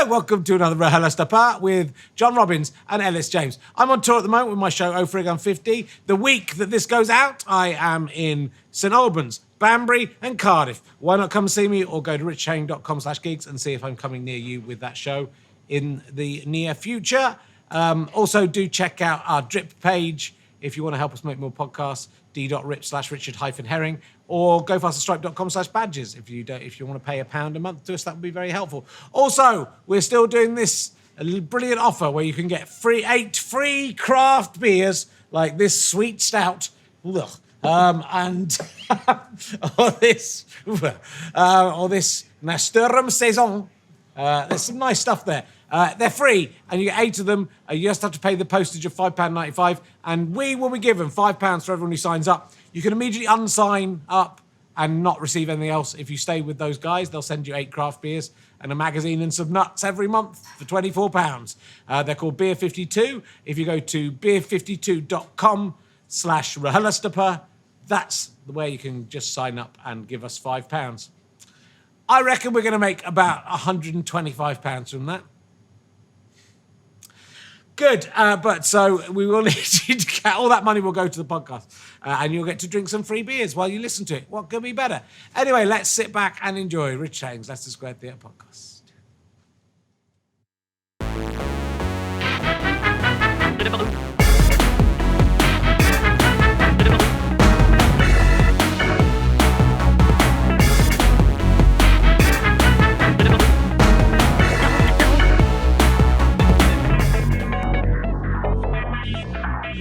Hello, welcome to another Leicester with John Robbins and Elis James. I'm on tour at the moment with my show, Oh Frig, I'm 50. The week that this goes out, I am in St Albans, Banbury and Cardiff. Why not come see me or go to richchain.com/gigs and see if I'm coming near you with that show in the near future. Also, do check out our drip page if you want to help us make more podcasts, d.rip/Richard-Herring, or gofasterstripe.com/badges if you want to pay £1 a month to us. That would be very helpful. Also, we're still doing this brilliant offer where you can get 8 free craft beers like this sweet stout, and or this Mastermind saison. There's some nice stuff there. They're free, and you get 8 of them. You just have to pay the postage of £5.95, and we will be given £5 for everyone who signs up. You can immediately unsign up and not receive anything else. If you stay with those guys, they'll send you 8 craft beers and a magazine and some nuts every month for £24. They're called Beer 52. If you go to beer52.com/RHLSTP, that's where you can just sign up and give us £5. I reckon we're going to make about £125 from that. Good, but so we will need you to get all that money will go to the podcast, and you'll get to drink some free beers while you listen to it. What could be better? Anyway, let's sit back and enjoy Rich Chain's Leicester Square Theatre podcast.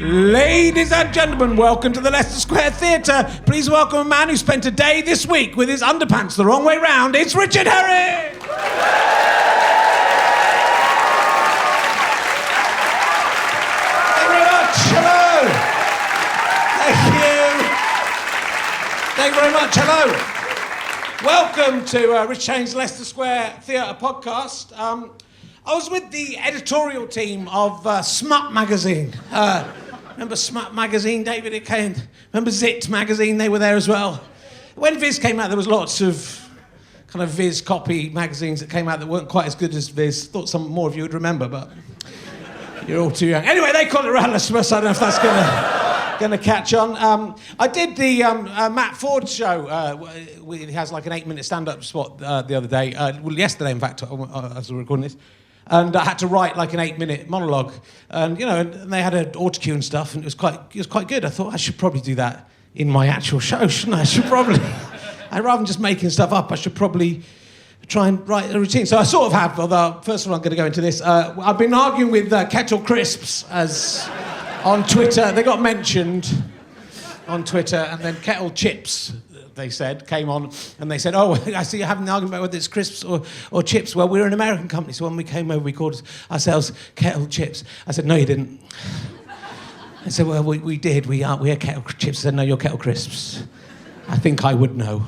Ladies and gentlemen, welcome to the Leicester Square Theatre. Please welcome a man who spent a day this week with his underpants the wrong way round. It's Richard Herring! Thank you very much. Hello. Thank you very much. Hello. Welcome to Rich Chain's Leicester Square Theatre podcast. I was with the editorial team of Smut magazine. Remember Smut magazine, David? It came. Remember Zit magazine? They were there as well. When Viz came out, there was lots of kind of Viz copy magazines that came out that weren't quite as good as Viz. Thought some more of you would remember, but you're all too young. Anyway, they call it Leicester, so I don't know if that's going to catch on. I did the Matt Ford show. He has like an 8-minute stand-up spot the other day. Yesterday, in fact, as we're recording this. And I had to write like an 8-minute monologue, and and they had an autocue and stuff, and it was quite good. I thought I should probably do that in my actual show, shouldn't I? Rather than just making stuff up, I should probably try and write a routine. So I sort of have. Although first of all, I'm going to go into this. I've been arguing with Kettle Crisps on Twitter. They got mentioned on Twitter, and then Kettle Chips, they said, came on, and they said, "Oh, I see you're having an argument about whether it's crisps or chips." Well, we're an American company, so when we came over, we called ourselves Kettle Chips. I said, "No, you didn't." I said, "Well, we did. We are Kettle Chips." I said, "No, you're Kettle Crisps." I think I would know.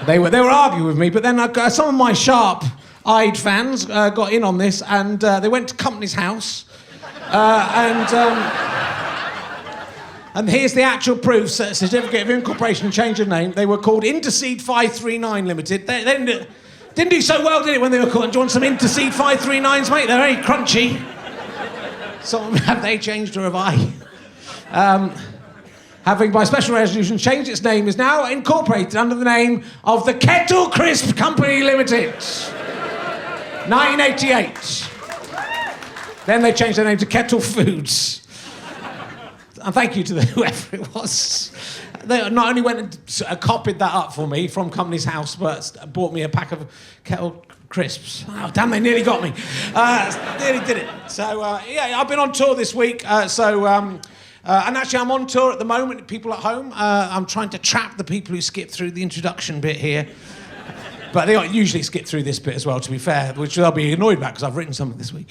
They were arguing with me, but then some of my sharp-eyed fans got in on this, and they went to Company's House, and here's the actual proof, certificate of incorporation and change of name. They were called Interseed 539 Limited. They didn't do so well, did it, when they were called? Do you want some Interseed 539s, mate? They're very crunchy. So have they changed or have I? Having, by special resolution, changed its name, is now incorporated under the name of the Kettle Crisp Company Limited. 1988. Then they changed their name to Kettle Foods. And thank you to whoever it was. They not only went and copied that up for me from Company's House, but bought me a pack of Kettle Crisps. Oh, damn, they nearly got me. Nearly did it. So, I've been on tour this week. And actually, I'm on tour at the moment, people at home. I'm trying to trap the people who skip through the introduction bit here. But they usually skip through this bit as well, to be fair, which they'll be annoyed about because I've written something this week.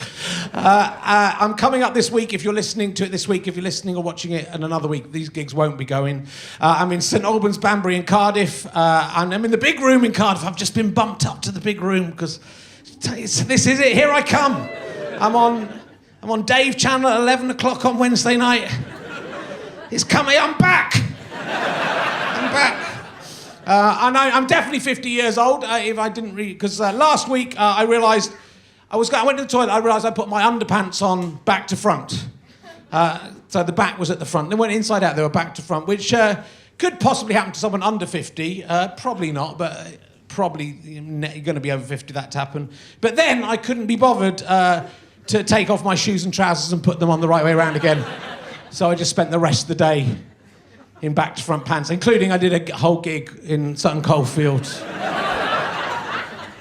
I'm coming up this week, if you're listening to it this week, if you're listening or watching it in another week, these gigs won't be going. I'm in St Albans, Banbury and Cardiff, and I'm in the big room in Cardiff. I've just been bumped up to the big room because this is it, here I come. I'm on Dave Channel at 11 o'clock on Wednesday night. It's coming, I'm back. I'm back. I'm definitely 50 years old, if I didn't read, because last week I realised I went to the toilet, I realised I put my underpants on back to front. So the back was at the front. They went inside out, they were back to front, which could possibly happen to someone under 50. Probably not, but probably you're going to be over 50 that to happen. But then I couldn't be bothered to take off my shoes and trousers and put them on the right way around again. So I just spent the rest of the day in back to front pants, including I did a whole gig in Sutton Coldfield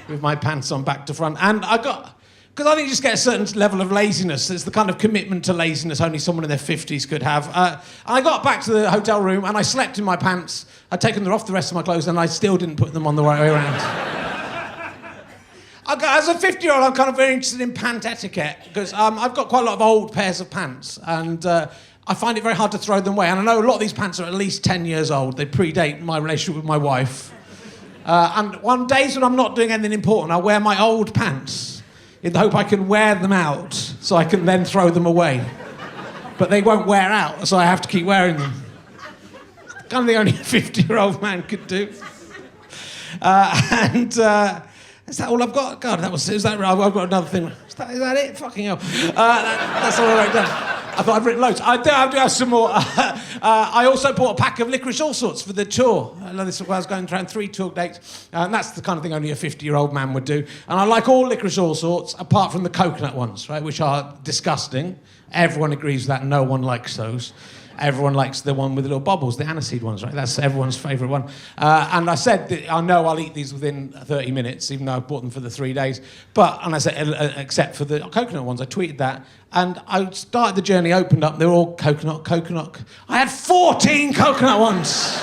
with my pants on back to front. And because I think you just get a certain level of laziness. It's the kind of commitment to laziness only someone in their 50s could have. I got back to the hotel room and I slept in my pants. I'd taken off the rest of my clothes and I still didn't put them on the right way around. As a 50-year-old, I'm kind of very interested in pant etiquette because I've got quite a lot of old pairs of pants and I find it very hard to throw them away. And I know a lot of these pants are at least 10 years old. They predate my relationship with my wife. And on days when I'm not doing anything important, I wear my old pants in the hope I can wear them out so I can then throw them away. But they won't wear out, so I have to keep wearing them. Kind of the only a 50-year-old man could do. Is that all I've got? God, is that right? I've got another thing. Is that it? Fucking hell. That's all I wrote down. I thought I'd written loads. I do have some more. I also bought a pack of licorice all sorts for the tour. I was going around 3 tour dates. And that's the kind of thing only a 50-year-old man would do. And I like all licorice all sorts, apart from the coconut ones, right, which are disgusting. Everyone agrees with that. No one likes those. Everyone likes the one with the little bubbles, the aniseed ones, right? That's everyone's favourite one. And I said, that I know I'll eat these within 30 minutes, even though I bought them for the 3 days. And I said, except for the coconut ones, I tweeted that. And I started the journey, opened up, they're all coconut. I had 14 coconut ones.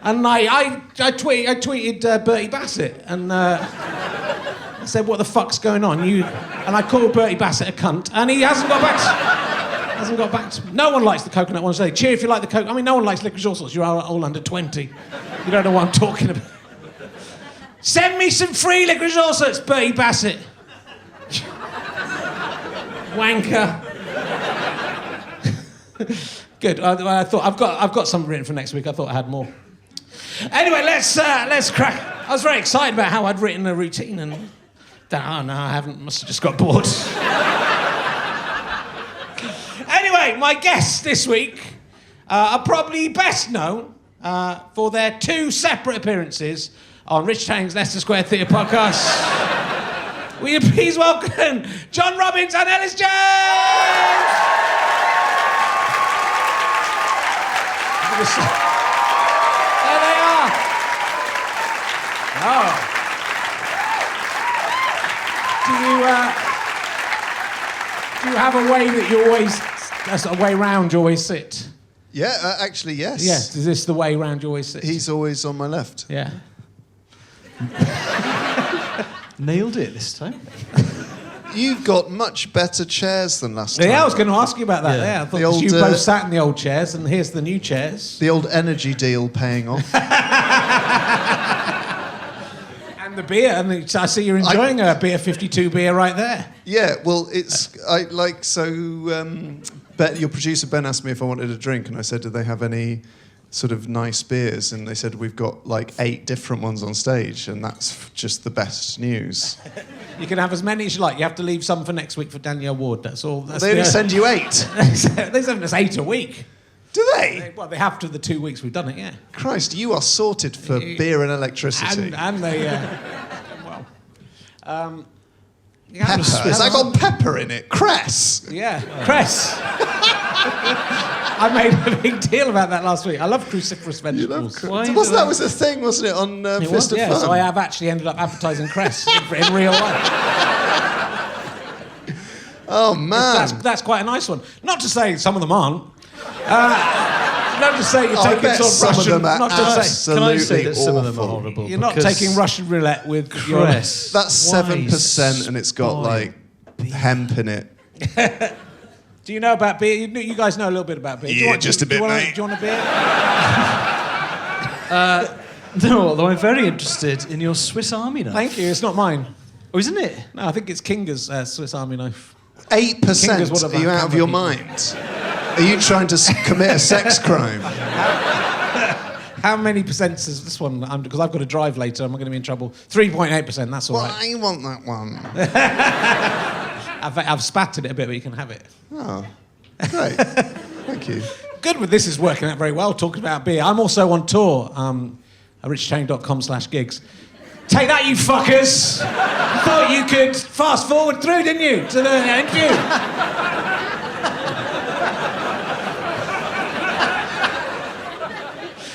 And I tweeted Bertie Bassett. And I said, what the fuck's going on? And I called Bertie Bassett a cunt. And he hasn't got back to me. No one likes the coconut ones. They cheer if you like the coconut. I mean, no one likes licorice all sorts. You're all under 20. You don't know what I'm talking about. Send me some free licorice all sorts, Bertie Bassett. Wanker. Good. I thought I've got some written for next week. I thought I had more. Anyway, let's crack. I was very excited about how I'd written a routine, and no, I haven't. Must have just got bored. Anyway, my guests this week are probably best known for their 2 separate appearances on Rich Chang's Leicester Square Theatre podcast. Will you please welcome John Robbins and Elis Jones? There they are. Oh. Do you have a way that you always... That's a way round you always sit? Yeah, actually, yes. Yes, is this the way round you always sit? He's always on my left. Yeah. Nailed it this time. You've got much better chairs than last time. Yeah, I was going to ask you about that. Yeah, I thought you both sat in the old chairs, and here's the new chairs. The old energy deal paying off. And the beer, and I see you're enjoying a beer 52 beer right there. Yeah, well, your producer Ben asked me if I wanted a drink, and I said, do they have any sort of nice beers? And they said, we've got like 8 different ones on stage, and that's just the best news. You can have as many as you like. You have to leave some for next week for Danielle Ward. That's all. They only send you 8. They send us 8 a week. Do they? Well, they have to the 2 weeks we've done it, yeah. Christ, you are sorted for beer and electricity. And they, pepper. Has that got pepper in it? Cress. Yeah, cress. I made a big deal about that last week. I love cruciferous vegetables. That was a thing, wasn't it, on Fist of Fun? So I have actually ended up advertising cress in real life. Oh, man. That's quite a nice one. Not to say some of them aren't. Not to say you're taking sort of Russian... Not to say, can I say that some of them are horrible? You're not taking Russian roulette with cress. That's 7% and it's got, like, hemp in it. Do you know about beer? You guys know a little bit about beer. Yeah, just a bit, mate. Do you want a beer? No, although I'm very interested in your Swiss Army knife. Thank you. It's not mine. Oh, isn't it? No, I think it's Kinga's Swiss Army knife. 8%? Are you out of your mind? Are you trying to commit a sex crime? How many percent is this one? Because I've got to drive later. I'm going to be in trouble. 3.8%. That's all Well, right. I want that one. I've spattered it a bit, but you can have it. Oh, great. Thank you. Good. Well, this is working out very well. Talking about beer. I'm also on tour. At richchain.com/gigs. Take that, you fuckers! Thought you could fast forward through, didn't you, to the interview?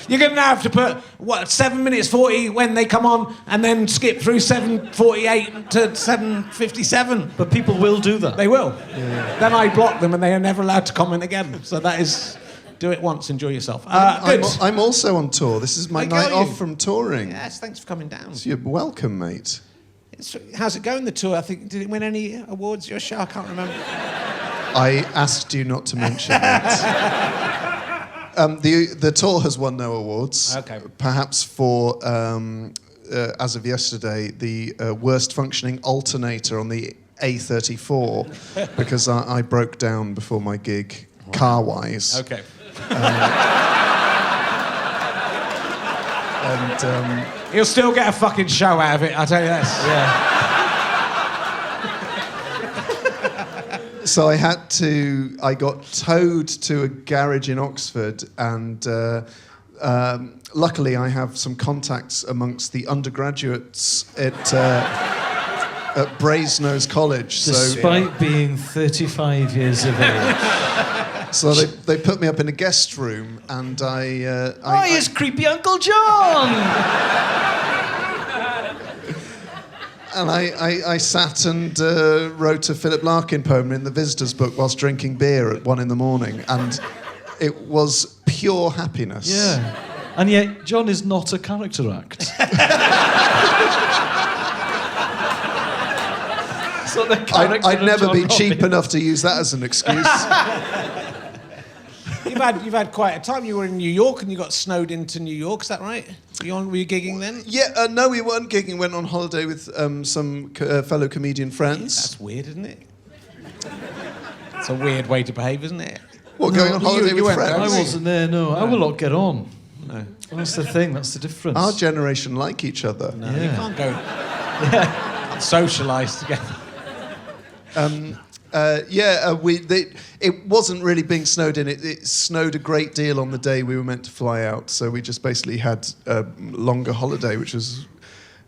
You're going to have to put, 7 minutes 40 when they come on, and then skip through 7:48 to 7:57. But people will do that. They will. Yeah. Then I block them, and they are never allowed to comment again. So that is, do it once, enjoy yourself. Good. I'm also on tour. This is my night off from touring. Yes, thanks for coming down. So you're welcome, mate. How's it going, the tour? I think, did it win any awards, your show? I can't remember. I asked you not to mention it. The tour has won no awards. Okay. Perhaps for, as of yesterday, the worst functioning alternator on the A34 because I broke down before my gig, car-wise. Okay. And He'll still get a fucking show out of it, I'll tell you this. Yeah. So I got towed to a garage in Oxford, and luckily I have some contacts amongst the undergraduates at Brasenose College. Despite being 35 years of age. So they put me up in a guest room, and It's creepy Uncle John! And I sat and wrote a Philip Larkin poem in the visitors' book whilst drinking beer at 1 a.m, and it was pure happiness. Yeah. And yet, John is not a character act. So the character I'd of never John be Robbins. cheap enough to use that as an excuse. You've had quite a time. You were in New York and you got snowed into New York, is that right? Were you gigging then? Yeah, no, we weren't gigging. Went on holiday with some fellow comedian friends. That's weird, isn't it? It's a weird way to behave, isn't it? What, going on holiday with weren't friends? there, I wasn't there, no. I will not get on. No. That's the thing, that's the difference. Our generation like each other. No, Yeah. you can't go. Can't socialise together. It wasn't really being snowed in. It snowed a great deal on the day we were meant to fly out. So we just basically had a longer holiday, which was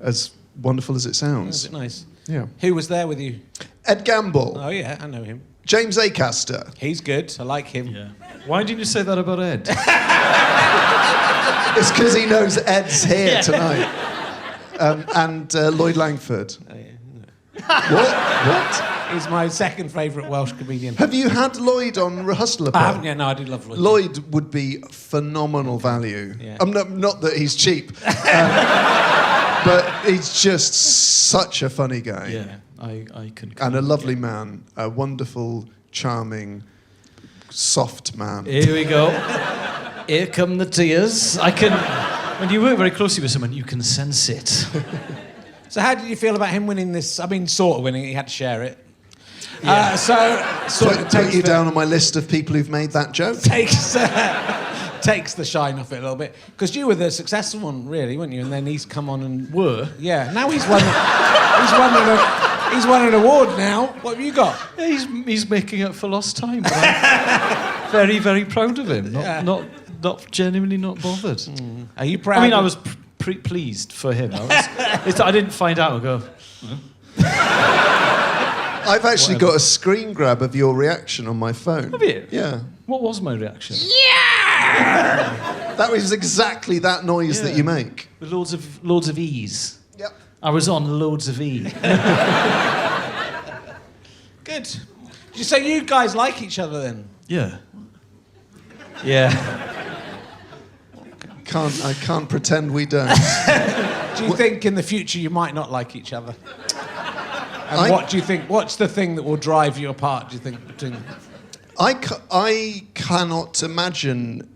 as wonderful as it sounds. Is it nice? Yeah. Who was there with you? Ed Gamble, Oh yeah, I know him. James Acaster. He's good. I like him. Yeah. Why didn't you say that about Ed? It's because he knows Ed's here tonight. And Lloyd Langford. Oh, yeah. What? He's my second favourite Welsh comedian. Have you had Lloyd on Hustler? I haven't yet. No, I do love Lloyd. Lloyd would be phenomenal value. Yeah. Not that he's cheap, but he's just such a funny guy. Yeah, I can. And a lovely man, a wonderful, charming, soft man. Here we go. Here come the tears. When you work very closely with someone, you can sense it. So how did you feel about him winning this? I mean, sort of winning it. He had to share it. Yeah. Put you down on my list of people who've made that joke. Takes the shine off it a little bit. Because you were the successful one, really, weren't you? And then he's come on and... Yeah, now he's won an award now. What have you got? Yeah, he's making up for lost time. But I'm very, very proud of him. Not genuinely not bothered. Are you proud? I mean, I was pleased for him. I didn't find out and go... I've actually got a screen grab of your reaction on my phone. Have you? Yeah. What was my reaction? That was exactly that noise that you make. With loads of ease. Yep. I was on loads of E. Good. So you guys like each other then? Yeah. Yeah. I can't pretend we don't. Do you think in the future you might not like each other? And what do you think? What's the thing that will drive you apart? Do you think between? I cannot imagine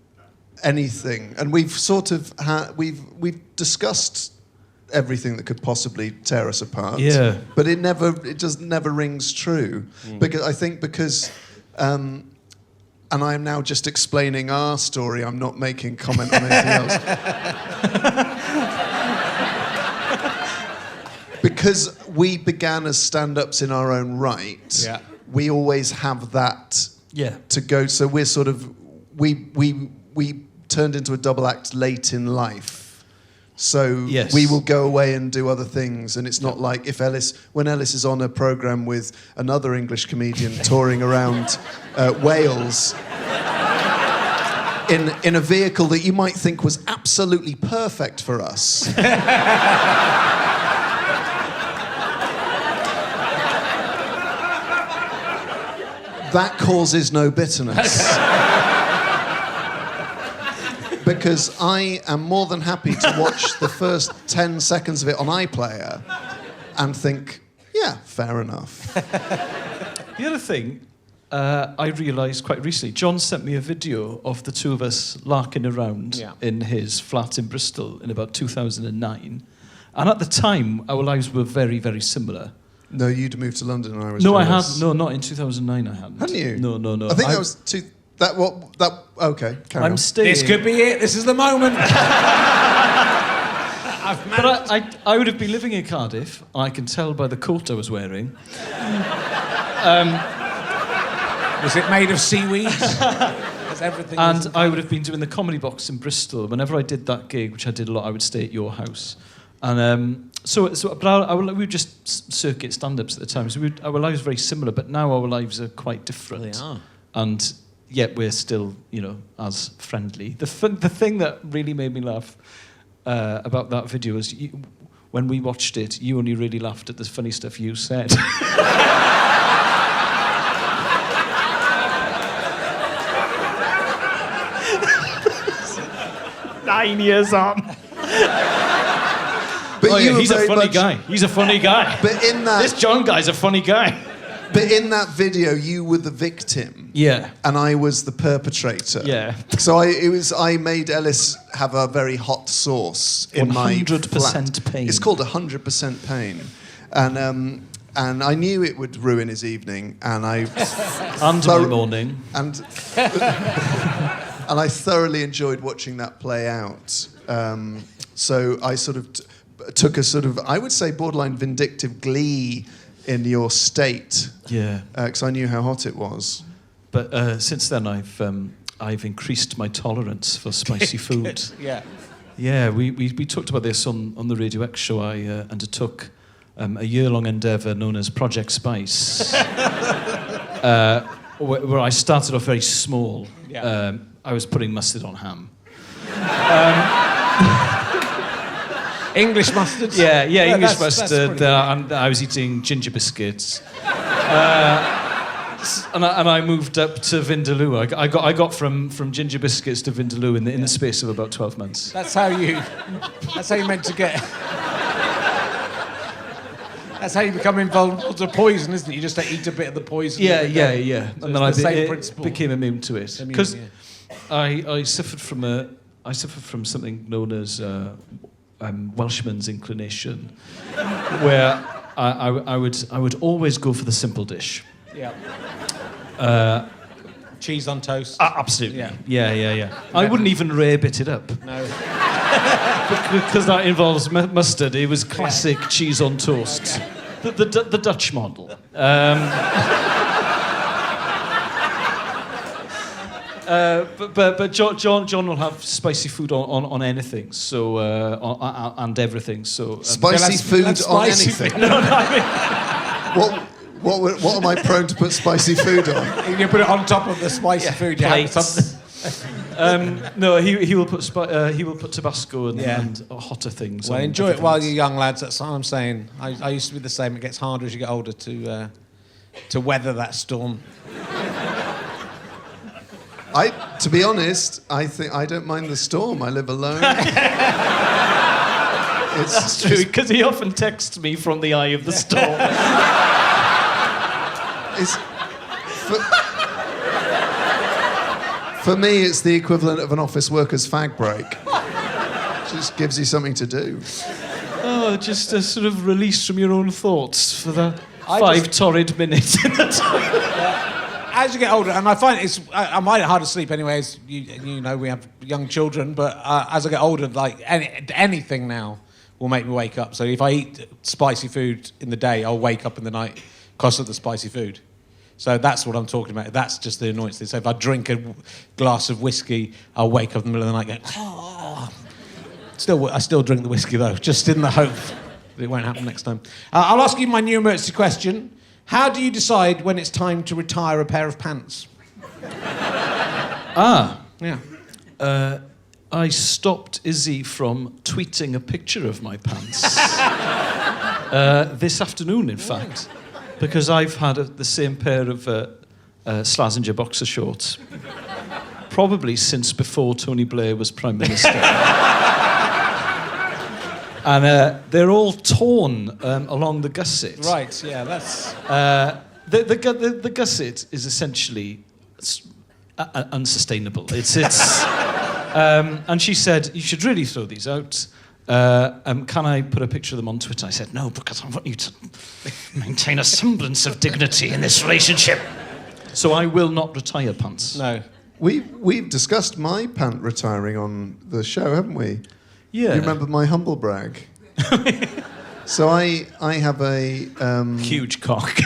anything, and we've sort of we've discussed everything that could possibly tear us apart. Yeah. But it just never rings true. Because and I am now just explaining our story. I'm not making comment on anything else. Because we began as stand-ups in our own right, we always have that to go. So we're sort of, we turned into a double act late in life. So we will go away and do other things, and it's not like when Elis is on a programme with another English comedian touring around Wales in a vehicle that you might think was absolutely perfect for us. That causes no bitterness. Because I am more than happy to watch the first 10 seconds of it on iPlayer and think, yeah, fair enough. The other thing I realised quite recently, John sent me a video of the two of us larking around in his flat in Bristol in about 2009. And at the time, our lives were very, very similar. No, you'd moved to London and I was No, jealous. I hadn't. No, not in 2009 I hadn't. Hadn't you? No. I think that was okay, carry on. Staying. This could be it. This is the moment. But I would have been living in Cardiff, and I can tell by the coat I was wearing. Was it made of seaweed? Everything and I would have been doing the Comedy Box in Bristol. Whenever I did that gig, which I did a lot, I would stay at your house. And we were just circuit stand-ups at the time, so our lives were very similar, but now our lives are quite different. They are. And yet we're still, as friendly. The thing that really made me laugh about that video was when we watched it, you only really laughed at the funny stuff you said. 9 years on. But he's a funny guy. He's a funny guy. But this John guy's a funny guy. But in that video, you were the victim. Yeah. And I was the perpetrator. Yeah. So I made Elis have a very hot sauce in my 100% pain. It's called 100% pain. And I knew it would ruin his evening, and my morning. And I thoroughly enjoyed watching that play out. So I sort of took a sort of, I would say, borderline vindictive glee in your state. Yeah. Because I knew how hot it was. But since then, I've increased my tolerance for spicy food. Yeah. Yeah, we talked about this on the Radio X show. I undertook a year-long endeavour known as Project Spice, where I started off very small. Yeah. I was putting mustard on ham. English mustard? Yeah, English that's mustard. And I was eating ginger biscuits. And I moved up to Vindaloo. I got from ginger biscuits to Vindaloo in the space of about 12 months. That's how you meant to get... That's how you become invulnerable to poison, isn't it? You just eat a bit of the poison. Yeah. So And then I became immune to it. Because I suffered from something known as Welshman's inclination, where I would always go for the simple dish. Yeah. Cheese on toast. Absolutely. Yeah. I wouldn't even bit it up. No. Because that involves mustard. It was classic cheese on toast. Yeah. The Dutch model. But John will have spicy food on anything, so and everything. So spicy food on anything. No, I mean, what am I prone to put spicy food on? You put it on top of the spicy food. You have something. No, he will put Tabasco and hotter things. Well, enjoy it while you're young, lads. That's what I'm saying. I used to be the same. It gets harder as you get older to weather that storm. To be honest, I think I don't mind the storm. I live alone. That's true, because he often texts me from the eye of the storm. For me, it's the equivalent of an office worker's fag break. Just gives you something to do. Oh, just a sort of release from your own thoughts for the 5 torrid minutes in the toilet. as you get older, and I find I find it hard to sleep anyway. As you know, we have young children, but as I get older, like anything now will make me wake up. So if I eat spicy food in the day, I'll wake up in the night because of the spicy food. So that's what I'm talking about. That's just the annoyance thing. So if I drink a glass of whiskey, I'll wake up in the middle of the night going, oh. I still drink the whiskey though, just in the hope that it won't happen next time. I'll ask you my new emergency question. How do you decide when it's time to retire a pair of pants? Yeah. I stopped Izzy from tweeting a picture of my pants this afternoon, in fact, because I've had the same pair of Slazenger boxer shorts probably since before Tony Blair was Prime Minister. And they're all torn along the gusset. Right, yeah, that's... The gusset is essentially unsustainable. And she said, you should really throw these out. Can I put a picture of them on Twitter? I said, no, because I want you to maintain a semblance of dignity in this relationship. So I will not retire pants. No. We've discussed my pant retiring on the show, haven't we? Yeah. You remember my humble brag? So I have a... Huge cock.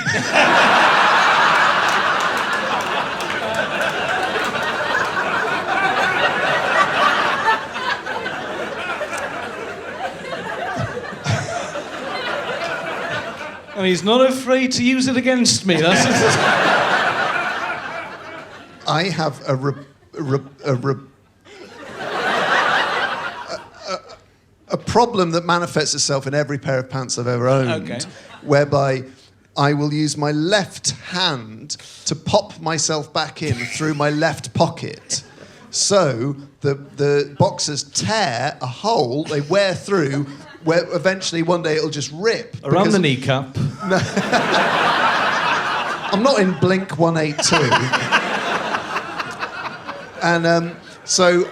And he's not afraid to use it against me. That's I have a problem that manifests itself in every pair of pants I've ever owned, whereby I will use my left hand to pop myself back in through my left pocket. So the boxers tear a hole, they wear through, where eventually one day it'll just rip. Around the kneecap. I'm not in Blink 182. And so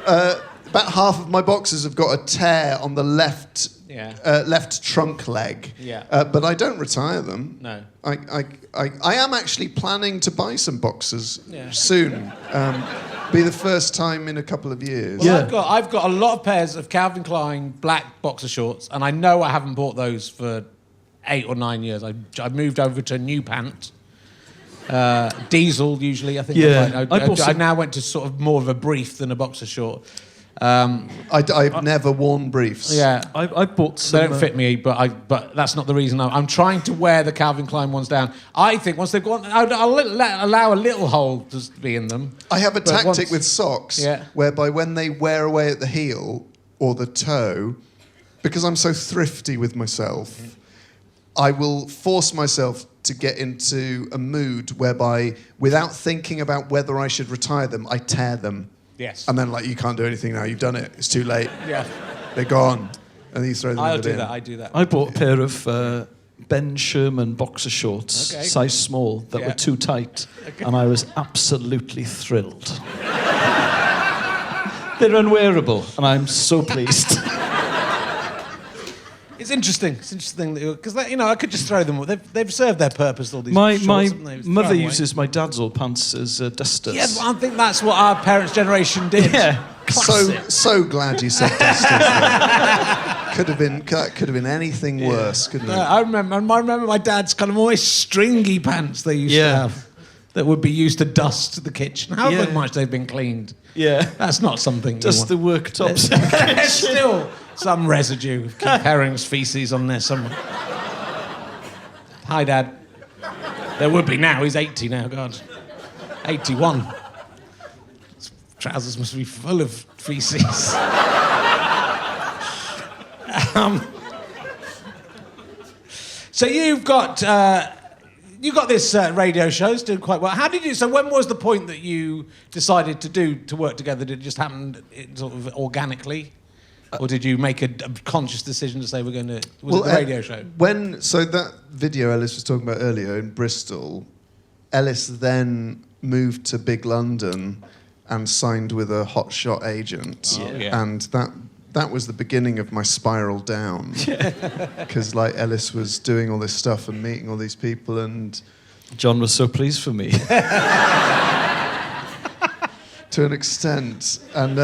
about half of my boxers have got a tear on the left left trunk leg. Yeah. But I don't retire them. No. I am actually planning to buy some boxers soon. Be the first time in a couple of years. Well, I've got a lot of pairs of Calvin Klein black boxer shorts, and I know I haven't bought those for 8 or 9 years. I moved over to a new pant. Diesel, usually, I think. Yeah. I now went to sort of more of a brief than a boxer short. I've never worn briefs. Yeah. I bought some... They don't fit me, but that's not the reason. I'm trying to wear the Calvin Klein ones down. I think once they've gone... I'll allow a little hole to be in them. I have a tactic with socks, whereby when they wear away at the heel or the toe, because I'm so thrifty with myself, I will force myself to get into a mood whereby, without thinking about whether I should retire them, I tear them. Yes. And then, like, you can't do anything now. You've done it. It's too late. Yeah. They're gone. And then you throw them in the bin. I do that. I bought a pair of Ben Sherman boxer shorts, size small, that were too tight. And I was absolutely thrilled. They're unwearable, and I'm so pleased. It's interesting. It's interesting because I could just throw them. They've served their purpose. All these. My shorts, mother uses my dad's old pants as dusters. Yeah, I think that's what our parents' generation did. Yeah, so glad you said dusters. Could have been anything worse, couldn't it? I remember my dad's kind of always stringy pants they used to have that would be used to dust the kitchen. However much they've been cleaned. Yeah, that's not something. Just the worktops. There's still some residue of Keith Haring's feces on there somewhere. Hi, Dad. There would be now. He's 80 now. God, 81. His trousers must be full of feces. So you've got this radio show. It's doing quite well. How did you? So when was the point that you decided to work together? Did it just happen sort of organically, or did you make a conscious decision to say we're going to? Was it the radio show? So that video Elis was talking about earlier in Bristol, Elis then moved to Big London and signed with a hotshot agent, and that was the beginning of my spiral down, because like Elis was doing all this stuff and meeting all these people, and John was so pleased for me. To an extent. And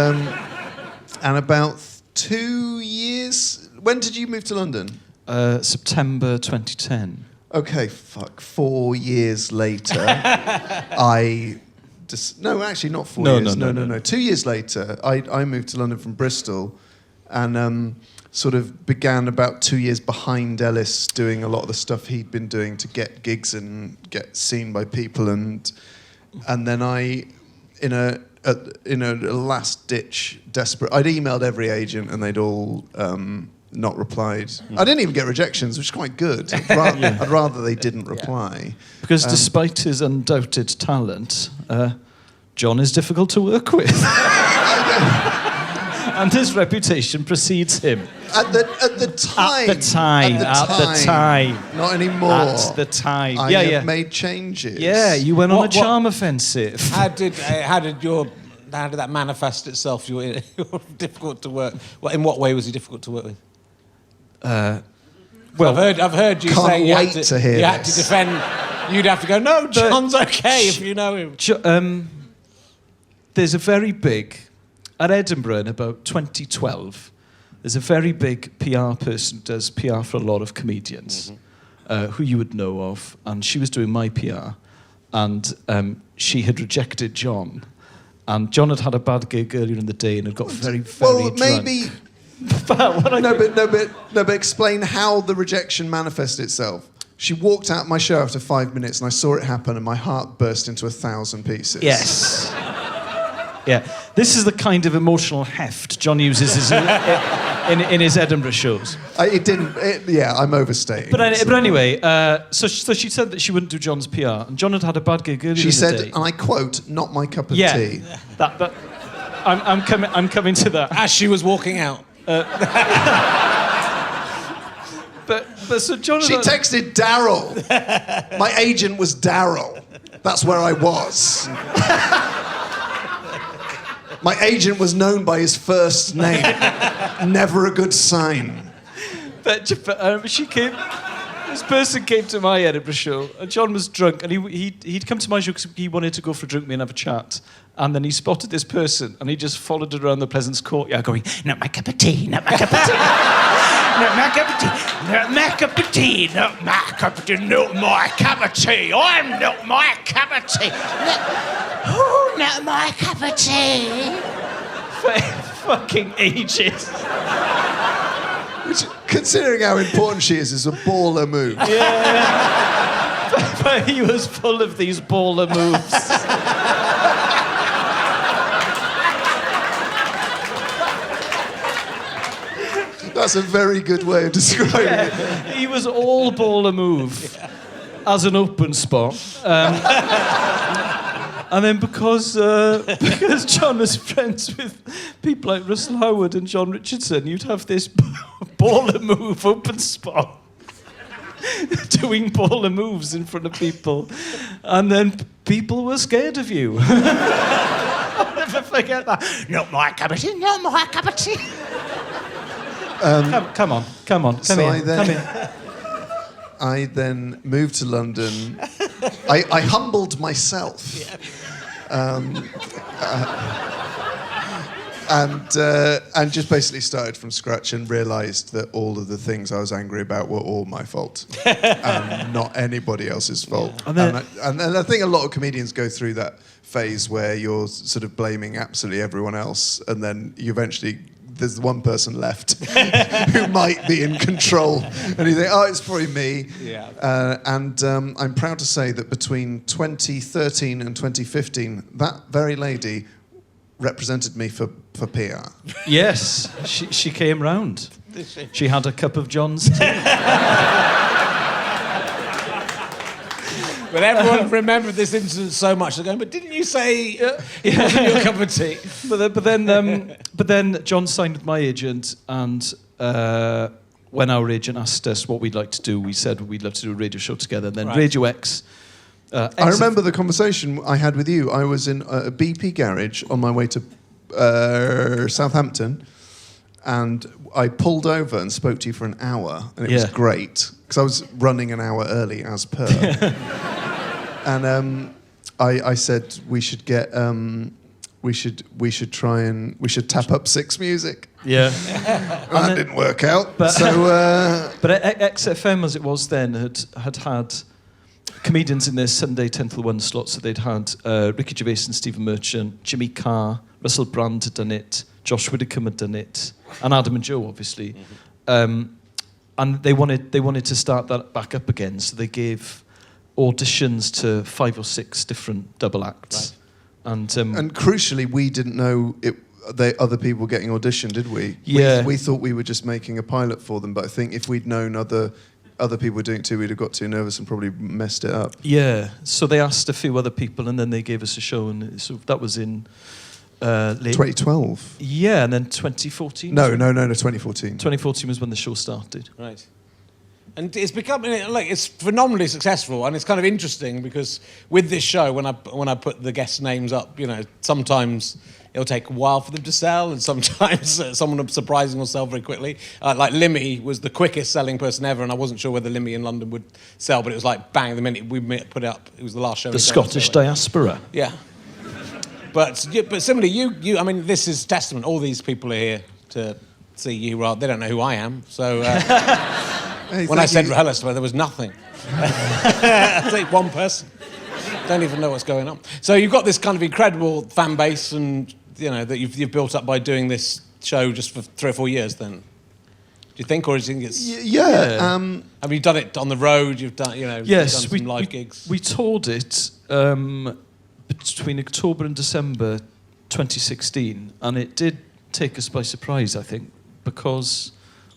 about 2 years... When did you move to London? September 2010. Okay, 4 years later, no, actually not 4 years. No. 2 years later, I moved to London from Bristol and sort of began about 2 years behind Elis doing a lot of the stuff he'd been doing to get gigs and get seen by people. And then I, in a last-ditch desperate... I'd emailed every agent and they'd all... not replied. I didn't even get rejections, which is quite good. I'd rather they didn't reply. Because despite his undoubted talent, John is difficult to work with. And his reputation precedes him. At the time. Not anymore. At the time. I have made changes. Yeah, you went on a charm offensive. How did that manifest itself? You were difficult to work. Well, in what way was he difficult to work with? Well, I've heard you say you had to defend. You'd have to go. No, John's okay if you know him. There's a very big at Edinburgh in about 2012. There's a very big PR person who does PR for a lot of comedians, who you would know of, and she was doing my PR, and she had rejected John. And John had had a bad gig earlier in the day and had got very drunk. Maybe... but explain how the rejection manifested itself. She walked out my show after 5 minutes and I saw it happen and my heart burst into 1,000 pieces. Yes. Yeah. This is the kind of emotional heft John uses in his Edinburgh shows. I'm overstating. But anyway, so she said that she wouldn't do John's PR, and John had had a bad gig earlier in the day. She said, and I quote, "Not my cup of tea." I'm coming to that. As she was walking out. But so John... She texted Daryl. My agent was Daryl. That's where I was. My agent was known by his first name. Never a good sign. But she came... This person came to my Edinburgh show, and John was drunk, and he'd come to my show because he wanted to go for a drink with me and have a chat. And then he spotted this person, and he just followed it around the Pleasance Courtyard, going, "Not my cup of tea, not my cup of tea, not my cup of tea, not my cup of tea, not my cup of tea, not my cup of tea. I'm not my cup of tea. Not my cup of tea." For fucking ages. Which, considering how important she is a baller move. Yeah. But he was full of these baller moves. That's a very good way of describing it. He was all baller move as an open spot. And then because John was friends with people like Russell Howard and John Richardson, you'd have this baller move open spot doing baller moves in front of people, and then people were scared of you. I'll never forget that. Not my cup of tea, not my cup of tea. Come on. Come here. I then moved to London. I humbled myself. And just basically started from scratch and realised that all of the things I was angry about were all my fault, and not anybody else's fault. Yeah. And I think a lot of comedians go through that phase where you're sort of blaming absolutely everyone else, and then you eventually... There's one person left who might be in control. And you think, oh, it's probably me. Yeah. I'm proud to say that between 2013 and 2015, that very lady represented me for PR. Yes, she came round. She had a cup of John's tea. But everyone remembered this incident so much. They're going, but didn't you say it wasn't your cup of tea? But then John signed with my agent, and when our agent asked us what we'd like to do, we said we'd love to do a radio show together. And then right. Radio X... I remember the conversation I had with you. I was in a BP garage on my way to Southampton, and I pulled over and spoke to you for an hour, and it was great, because I was running an hour early as per. And I said we should get we should tap up Six Music. Yeah. That didn't work out. But XFM, as it was then, had comedians in their Sunday 10 till 1 slot. So they'd had Ricky Gervais and Stephen Merchant, Jimmy Carr, Russell Brand had done it, Josh Widdecombe had done it, and Adam and Joe, obviously. And they wanted to start that back up again, so they gave auditions to 5 or 6 different double acts. Right. And crucially, we didn't know other people getting auditioned, did we? Yeah. We thought we were just making a pilot for them, but I think if we'd known other people were doing it too, we'd have got too nervous and probably messed it up. Yeah, so they asked a few other people, and then they gave us a show, and so that was in late 2012. Yeah, and then 2014. No, 2014. 2014 was when the show started. Right. And it's become, like, it's phenomenally successful, and it's kind of interesting because with this show, when I put the guest names up, sometimes it'll take a while for them to sell, and sometimes someone will surprising will sell very quickly. Like Limmy was the quickest selling person ever, and I wasn't sure whether Limmy in London would sell, but it was like bang, the minute we put it up, it was the last show. The Scottish diaspora. Yeah. But similarly, you, I mean, this is testament. All these people are here to see you. They don't know who I am, so. Hey, when I said Leicester, there was nothing. I think one person. Don't even know what's going on. So you've got this kind of incredible fan base, and that you've built up by doing this show just for 3 or 4 years. Then, do you think, or do you think it's? Yeah. Have you done it on the road? You've done, Yes, done some live gigs. We toured it between October and December 2016, and it did take us by surprise, I think, because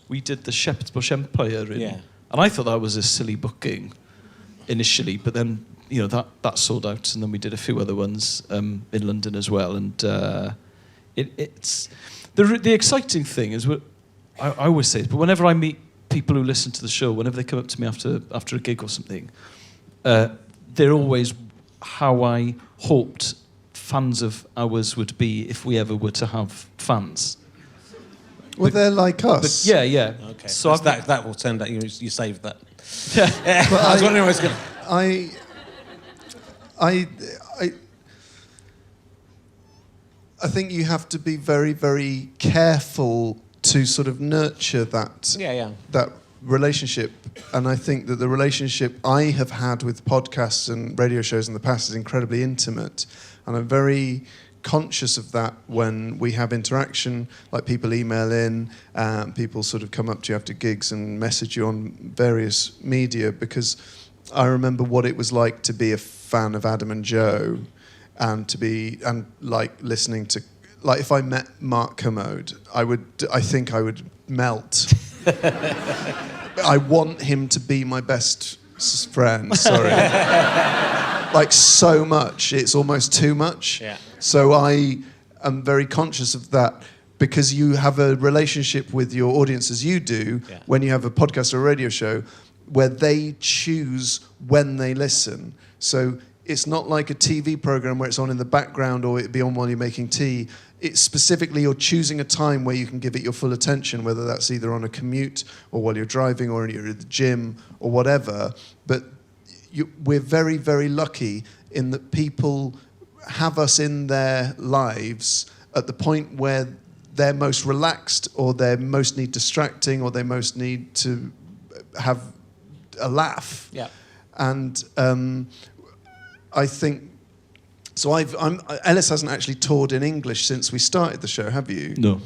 we did the Shepherd's Bush Empire, and I thought that was a silly booking initially, but then that sold out, and then we did a few other ones in London as well. And it's the exciting thing is I always say it, but whenever I meet people who listen to the show, whenever they come up to me after a gig or something, they're always how I hoped fans of ours would be if we ever were to have fans. Well, they're like us. Yeah. Okay. So that will turn out. You saved that. Yeah. I was wondering what's going. I think you have to be very, very careful to sort of nurture that that relationship. And I think that the relationship I have had with podcasts and radio shows in the past is incredibly intimate, and I'm very conscious of that when we have interaction, like people email in, people sort of come up to you after gigs and message you on various media, because I remember what it was like to be a fan of Adam and Joe, and like listening to, like, if I met Mark Kermode, I think I would melt. I want him to be my best friend, sorry. Like, so much, it's almost too much. Yeah. So I am very conscious of that, because you have a relationship with your audience, as you do, when you have a podcast or a radio show, where they choose when they listen. So it's not like a TV program where it's on in the background or it'd be on while you're making tea. It's specifically you're choosing a time where you can give it your full attention, whether that's either on a commute or while you're driving or you're at the gym or whatever. But we're very, very lucky in that people have us in their lives at the point where they're most relaxed, or they most need distracting, or they most need to have a laugh. Yeah. And I think so. Elis hasn't actually toured in English since we started the show, have you? No.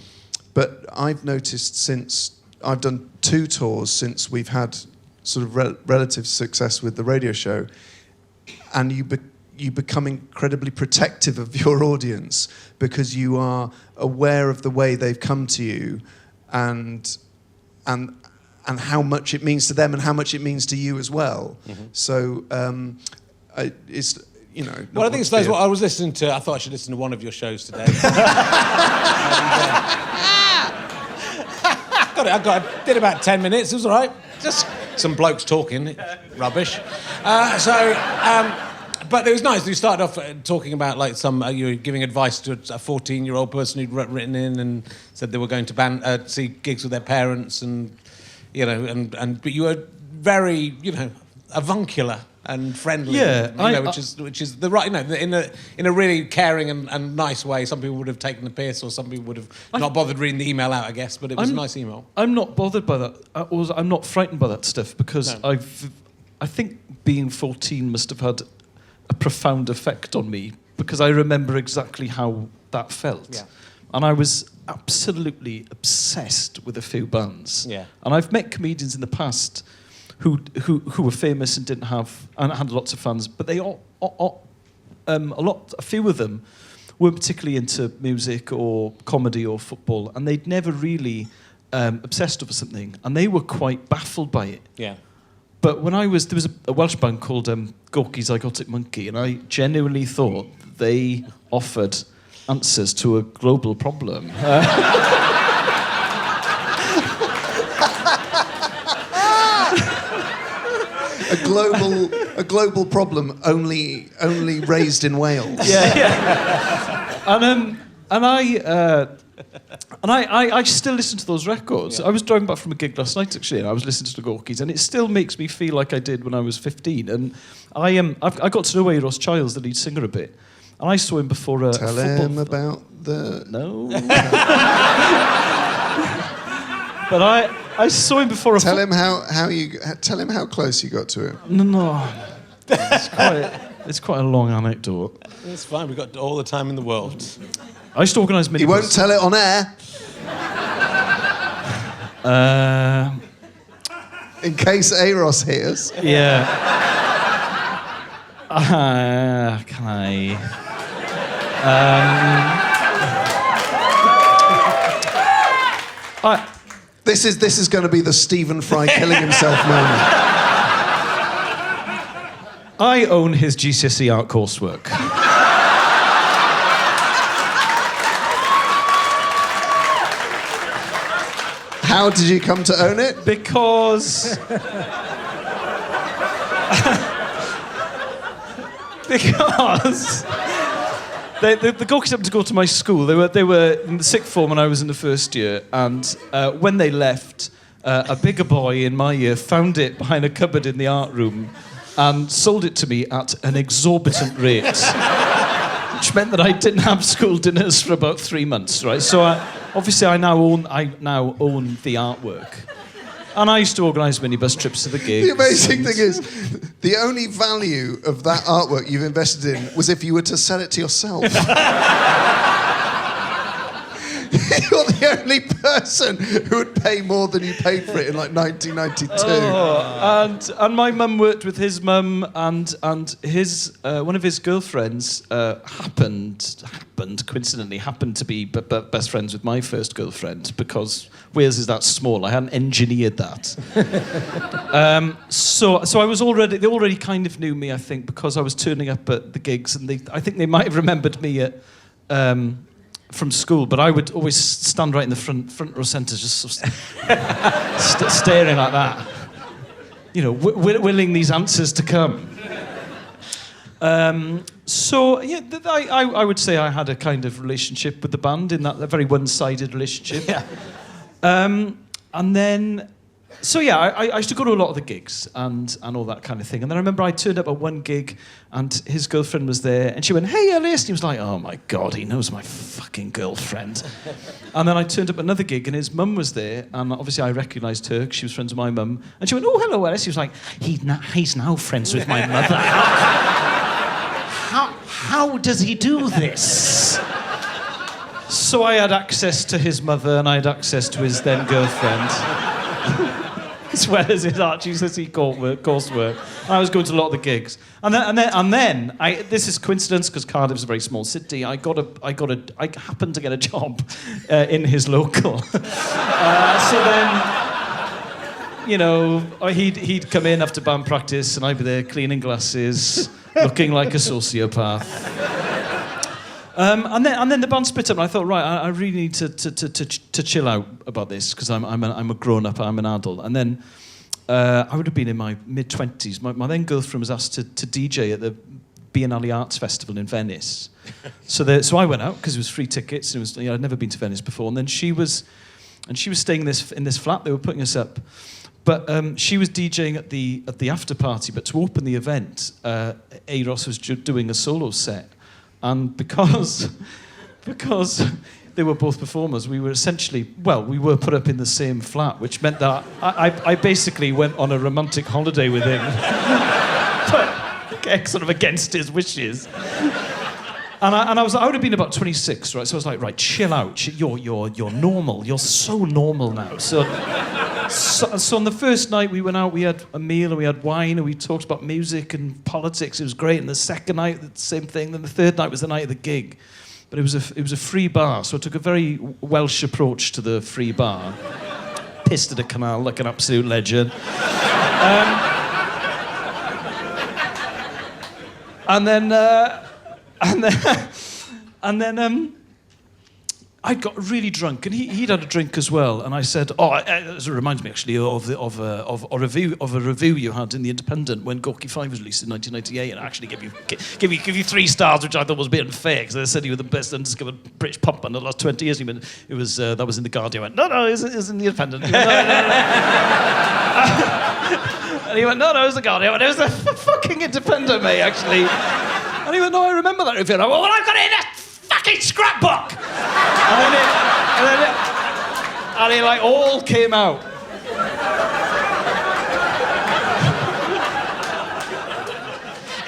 But I've noticed since I've done 2 tours since we've had sort of relative success with the radio show, and you become incredibly protective of your audience, because you are aware of the way they've come to you, and how much it means to them and how much it means to you as well. Mm-hmm. So it's, Well, I think it's what I was listening to. I thought I should listen to one of your shows today. I did about 10 minutes. It was all right. Just some blokes talking, rubbish. But it was nice. You started off talking about, like, you were giving advice to a 14-year-old person who'd written in and said they were going to see gigs with their parents, and but you were very, avuncular and friendly. Yeah, which is the right, in a really caring and nice way. Some people would have taken the piss, or some people would have not bothered reading the email out, I guess. But it was a nice email. I'm not bothered by that. I'm not frightened by that stuff because I think being 14 must have had a profound effect on me because I remember exactly how that felt. Yeah. And I was absolutely obsessed with a few bands. Yeah. And I've met comedians in the past who were famous and had lots of fans, but a few of them weren't particularly into music or comedy or football, and they'd never really obsessed over something, and they were quite baffled by it. Yeah. But there was a Welsh band called Gorky Zygotic Monkey, and I genuinely thought they offered answers to a global problem. A global problem only raised in Wales. Yeah. And I still listen to those records. Yeah. I was driving back from a gig last night, actually, and I was listening to the Gorkies, and it still makes me feel like I did when I was 15. And I got to know Eros Childs, the lead singer, a bit. And I saw him before a Tell football... him about the... No. But I saw him before a... Tell him how close you got to him. No. It's quite a long anecdote. It's fine. We've got all the time in the world. I used to organise minibus. He won't tell it on air. In case Eros hears. Yeah. Can I? This is going to be the Stephen Fry killing himself moment. I own his GCSE art coursework. How did you come to own it? Because the Gorkies happened to go to my school. They were in the sixth form when I was in the first year, and when they left, a bigger boy in my year found it behind a cupboard in the art room and sold it to me at an exorbitant rate, which meant that I didn't have school dinners for about 3 months. Right, so I now own the artwork. And I used to organise minibus trips to the gigs. The amazing thing is, the only value of that artwork you've invested in was if you were to sell it to yourself. You're the only person who would pay more than you paid for it in like 1992. And my mum worked with his mum, and his one of his girlfriends coincidentally happened to be best friends with my first girlfriend, because Wales is that small. I hadn't engineered that. So I was they already kind of knew me, I think, because I was turning up at the gigs, and I think they might have remembered me at from school, but I would always stand right in the front row centre, just sort of staring like that, willing these answers to come. So yeah, I would say I had a kind of relationship with the band, in that a very one-sided relationship. Yeah. And then, so yeah, I used to go to a lot of the gigs and all that kind of thing. And then I remember I turned up at one gig and his girlfriend was there, and she went, "Hey, Elis," and he was like, "Oh my God, he knows my fucking girlfriend." And then I turned up at another gig and his mum was there, and obviously I recognised her because she was friends with my mum. And she went, "Oh, hello, Elis." He was like, he's now friends with my mother. How does he do this? So I had access to his mother, and I had access to his then girlfriend, as well as his art GCSE coursework. And I was going to a lot of the gigs, and then this is coincidence because Cardiff's a very small city. I happened to get a job in his local. So then, he'd come in after band practice, and I'd be there cleaning glasses, looking like a sociopath. And then the band split up, and I thought, right, I really need to chill out about this, because I'm a grown up, I'm an adult. And then I would have been in my mid-20s. My then girlfriend was asked to DJ at the Biennale Arts Festival in Venice. So I went out because it was free tickets. And I'd never been to Venice before. And then she was staying in this flat. They were putting us up. But she was DJing at the after party. But to open the event, Eros was doing a solo set, and because they were both performers, we were put up in the same flat, which meant that I basically went on a romantic holiday with him, but sort of against his wishes. And I would have been about 26, right? So I was like, right, chill out. You're normal. You're so normal now. So on the first night we went out, we had a meal and we had wine and we talked about music and politics. It was great. And the second night, the same thing. Then the third night was the night of the gig. But it was a free bar, so I took a very Welsh approach to the free bar. Pissed at a canal like an absolute legend. And then I got really drunk, and he'd had a drink as well. And I said, it reminds me actually of a review you had in the Independent when Gorky 5 was released in 1998, and I actually give you 3 stars, which I thought was a bit unfair because they said you were the best undiscovered British pop band of the last 20 years. That was in the Guardian. I went, no, it was in the Independent. He went, no. And he went, no, it was the Guardian. It was the fucking Independent, mate, actually. And he went, no, I remember that review. And I went, well, I've got it in a fucking scrapbook. And it like all came out.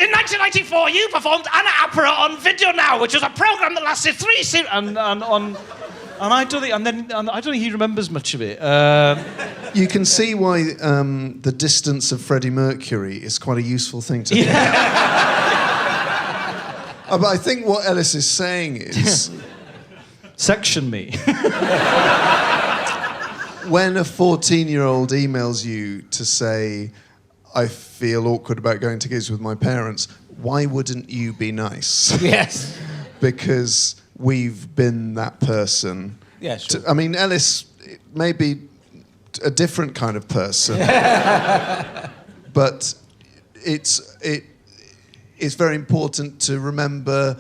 In 1994, you performed Anna Opera on Video Now, which was a programme that lasted 3 seasons. And I don't think he remembers much of it. You can see why the distance of Freddie Mercury is quite a useful thing to do. But I think what Elis is saying is... Section me. When a 14-year-old emails you to say, I feel awkward about going to gigs with my parents, why wouldn't you be nice? Yes. Because we've been that person. Yeah, sure. Elis may be a different kind of person, but it's very important to remember.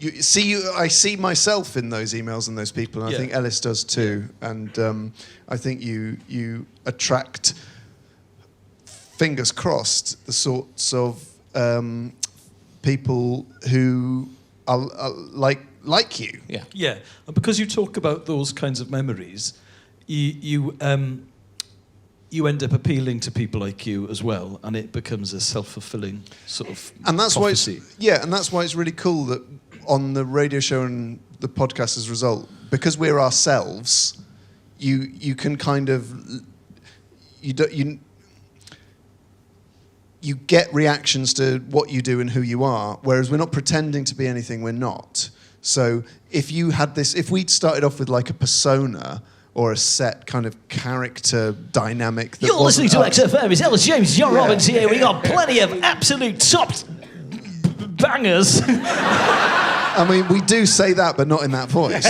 I see myself in those emails and those people, and I think Elis does too. And I think you attract, fingers crossed, the sorts of people who are like you. Yeah. Yeah, and because you talk about those kinds of memories, you end up appealing to people like you as well, and it becomes a self-fulfilling sort of prophecy. And that's why it's really cool that on the radio show and the podcast as a result, because we're ourselves, you can kind of you get reactions to what you do and who you are, whereas we're not pretending to be anything we're not. So if we'd started off with like a persona or a set kind of character dynamic that You're listening to XFM. It's Elis James, John Robbins here. We got plenty of absolute top bangers. We do say that, but not in that voice.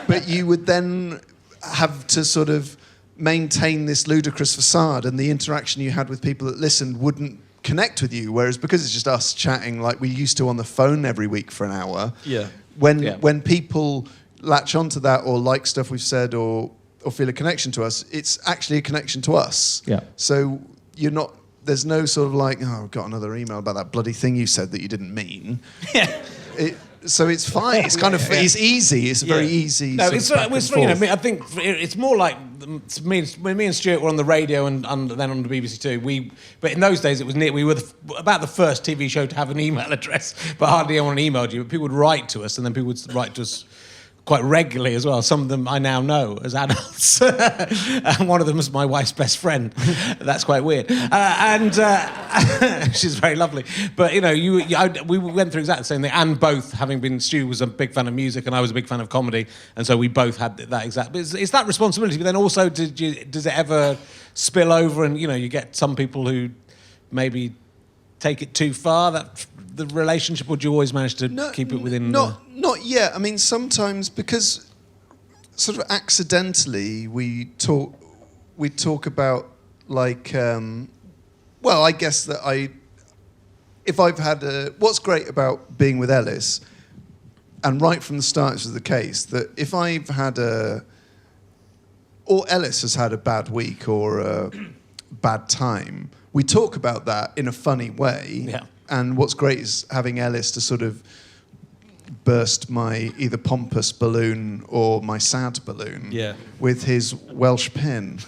But you would then have to sort of maintain this ludicrous facade, and the interaction you had with people that listened wouldn't connect with you, whereas because it's just us chatting like we used to on the phone every week for an hour, when people latch onto that or like stuff we've said or feel a connection to us, it's actually a connection to us. Yeah. So there's no sort of like, oh, I've got another email about that bloody thing you said that you didn't mean. Yeah. So it's fine. It's kind of it's easy. It's very easy. No, I think it's more like when me and Stuart were on the radio and then on the BBC too. But in those days it was we were about the first TV show to have an email address, but hardly anyone emailed you. But people would write to us, and then people would write to us quite regularly as well. Some of them I now know as adults. And one of them is my wife's best friend. That's quite weird. She's very lovely. But, we went through exactly the same thing. And both, having been, Stu was a big fan of music and I was a big fan of comedy. And so we both had that exact... But it's that responsibility. But then also, does it ever spill over and, you get some people who maybe take it too far, the relationship, or do you always manage to keep it within... Not yet. Sometimes because sort of accidentally we talk about like... I guess that if I've had what's great about being with Elis, and right from the start this was the case, that if I've had or Elis has had a bad week or a bad time, we talk about that in a funny way. Yeah. And what's great is having Elis to sort of burst my either pompous balloon or my sad balloon with his Welsh pin.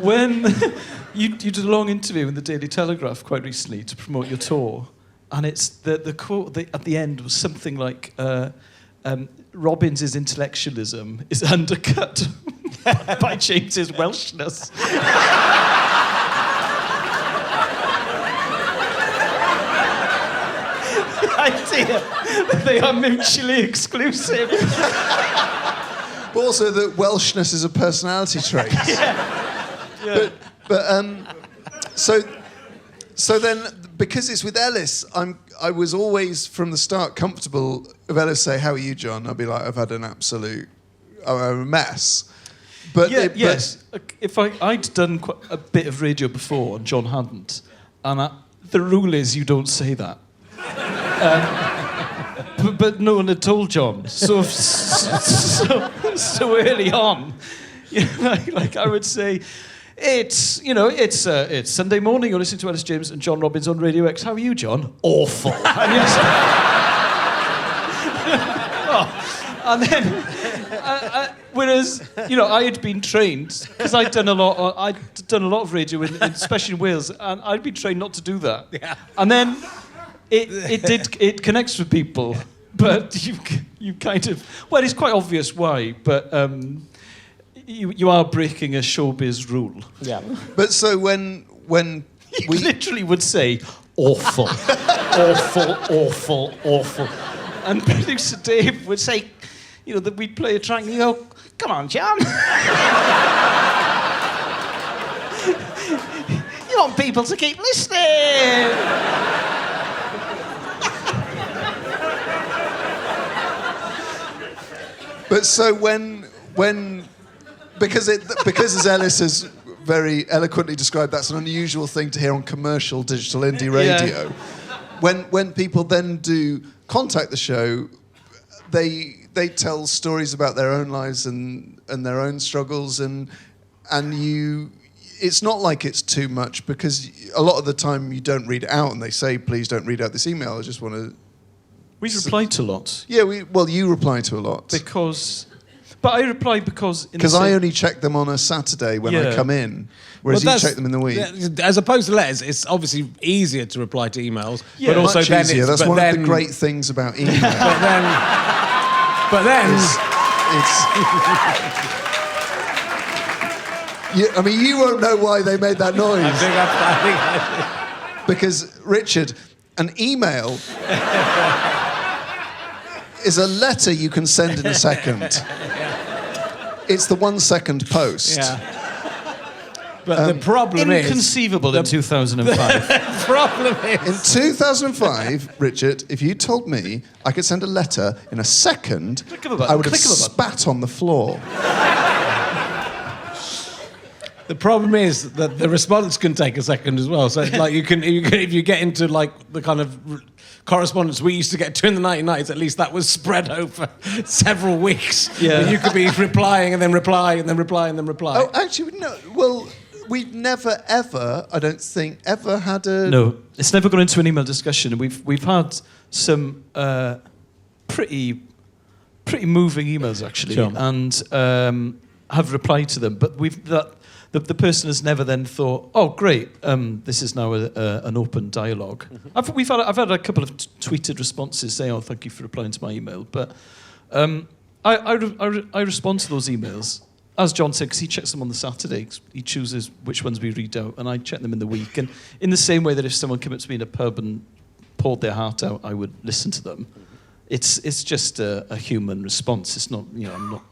When you did a long interview in the Daily Telegraph quite recently to promote your tour, and it's the quote at the end was something like, Robbins' intellectualism is undercut by James's Welshness. The idea that they are mutually exclusive. But also that Welshness is a personality trait. So then, because it's with Elis, I was always from the start comfortable if Elis say, "How are you, John?" I'd be like, "I've had an absolute a mess." But yes. If I'd done quite a bit of radio before and John hadn't, and the rule is you don't say that. But no one had told John, so early on, like I would say. It's Sunday morning. You're listening to Ellis James and John Robbins on Radio X. How are you, John? Awful. And then, whereas I had been trained because I'd done a lot of radio, especially in Wales, and I'd been trained not to do that. Yeah. And then it connects with people, but you kind of it's quite obvious why, but. You are breaking a showbiz rule. Yeah. But so when we literally would say awful, awful, and producer Dave would say, that we'd play a track and you go, "Come on, John." You want people to keep listening. But so when because as Elis has very eloquently described, that's an unusual thing to hear on commercial digital indie radio. Yeah. When people then do contact the show, they tell stories about their own lives and their own struggles and you. It's not like it's too much because a lot of the time you don't read it out and they say, "Please don't read out this email. I just want to." We reply to a lot. Yeah, you reply to a lot But I reply because I only check them on a Saturday when I come in, whereas you check them in the week. As opposed to letters, it's obviously easier to reply to emails, but also much easier. That's one of the great things about email. but then, you won't know why they made that noise. I think because Richard, an email. Is a letter you can send in a second. It's the 1 second post. Yeah. But the problem is... Inconceivable in 2005. The problem is... In 2005, Richard, if you told me I could send a letter in a second, I would have spat on the floor. The problem is that the response can take a second as well. So like if you get into like the kind of correspondence we used to get to in the 1990s, at least that was spread over several weeks. Yeah. You could be replying and then reply and then reply and then reply. Oh, actually, no. Well, we've never ever, I don't think, ever had a... No, it's never gone into an email discussion. We've had some pretty moving emails actually, sure. And have replied to them, but the person has never then thought, "Oh, great, this is now an open dialogue." Mm-hmm. I've had a couple of tweeted responses saying, "Oh, thank you for replying to my email," but I respond to those emails, as John said, because he checks them on the Saturday. He chooses which ones we read out, and I check them in the week. And in the same way that if someone came up to me in a pub and poured their heart out, I would listen to them. It's just a human response. It's not,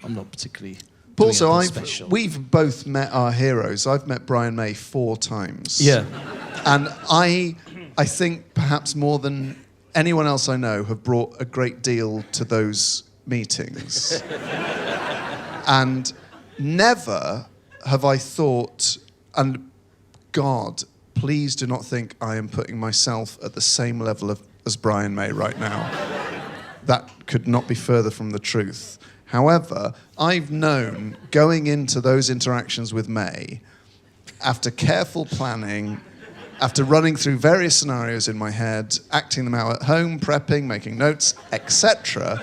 I'm not particularly. Paul, so we've both met our heroes. I've met Brian May 4 times. Yeah. And I think perhaps more than anyone else I know have brought a great deal to those meetings. And never have I thought, and God, please do not think I am putting myself at the same level as Brian May right now. that could not be further from the truth. However, I've known going into those interactions with May, after careful planning, after running through various scenarios in my head, acting them out at home, prepping, making notes, etc.,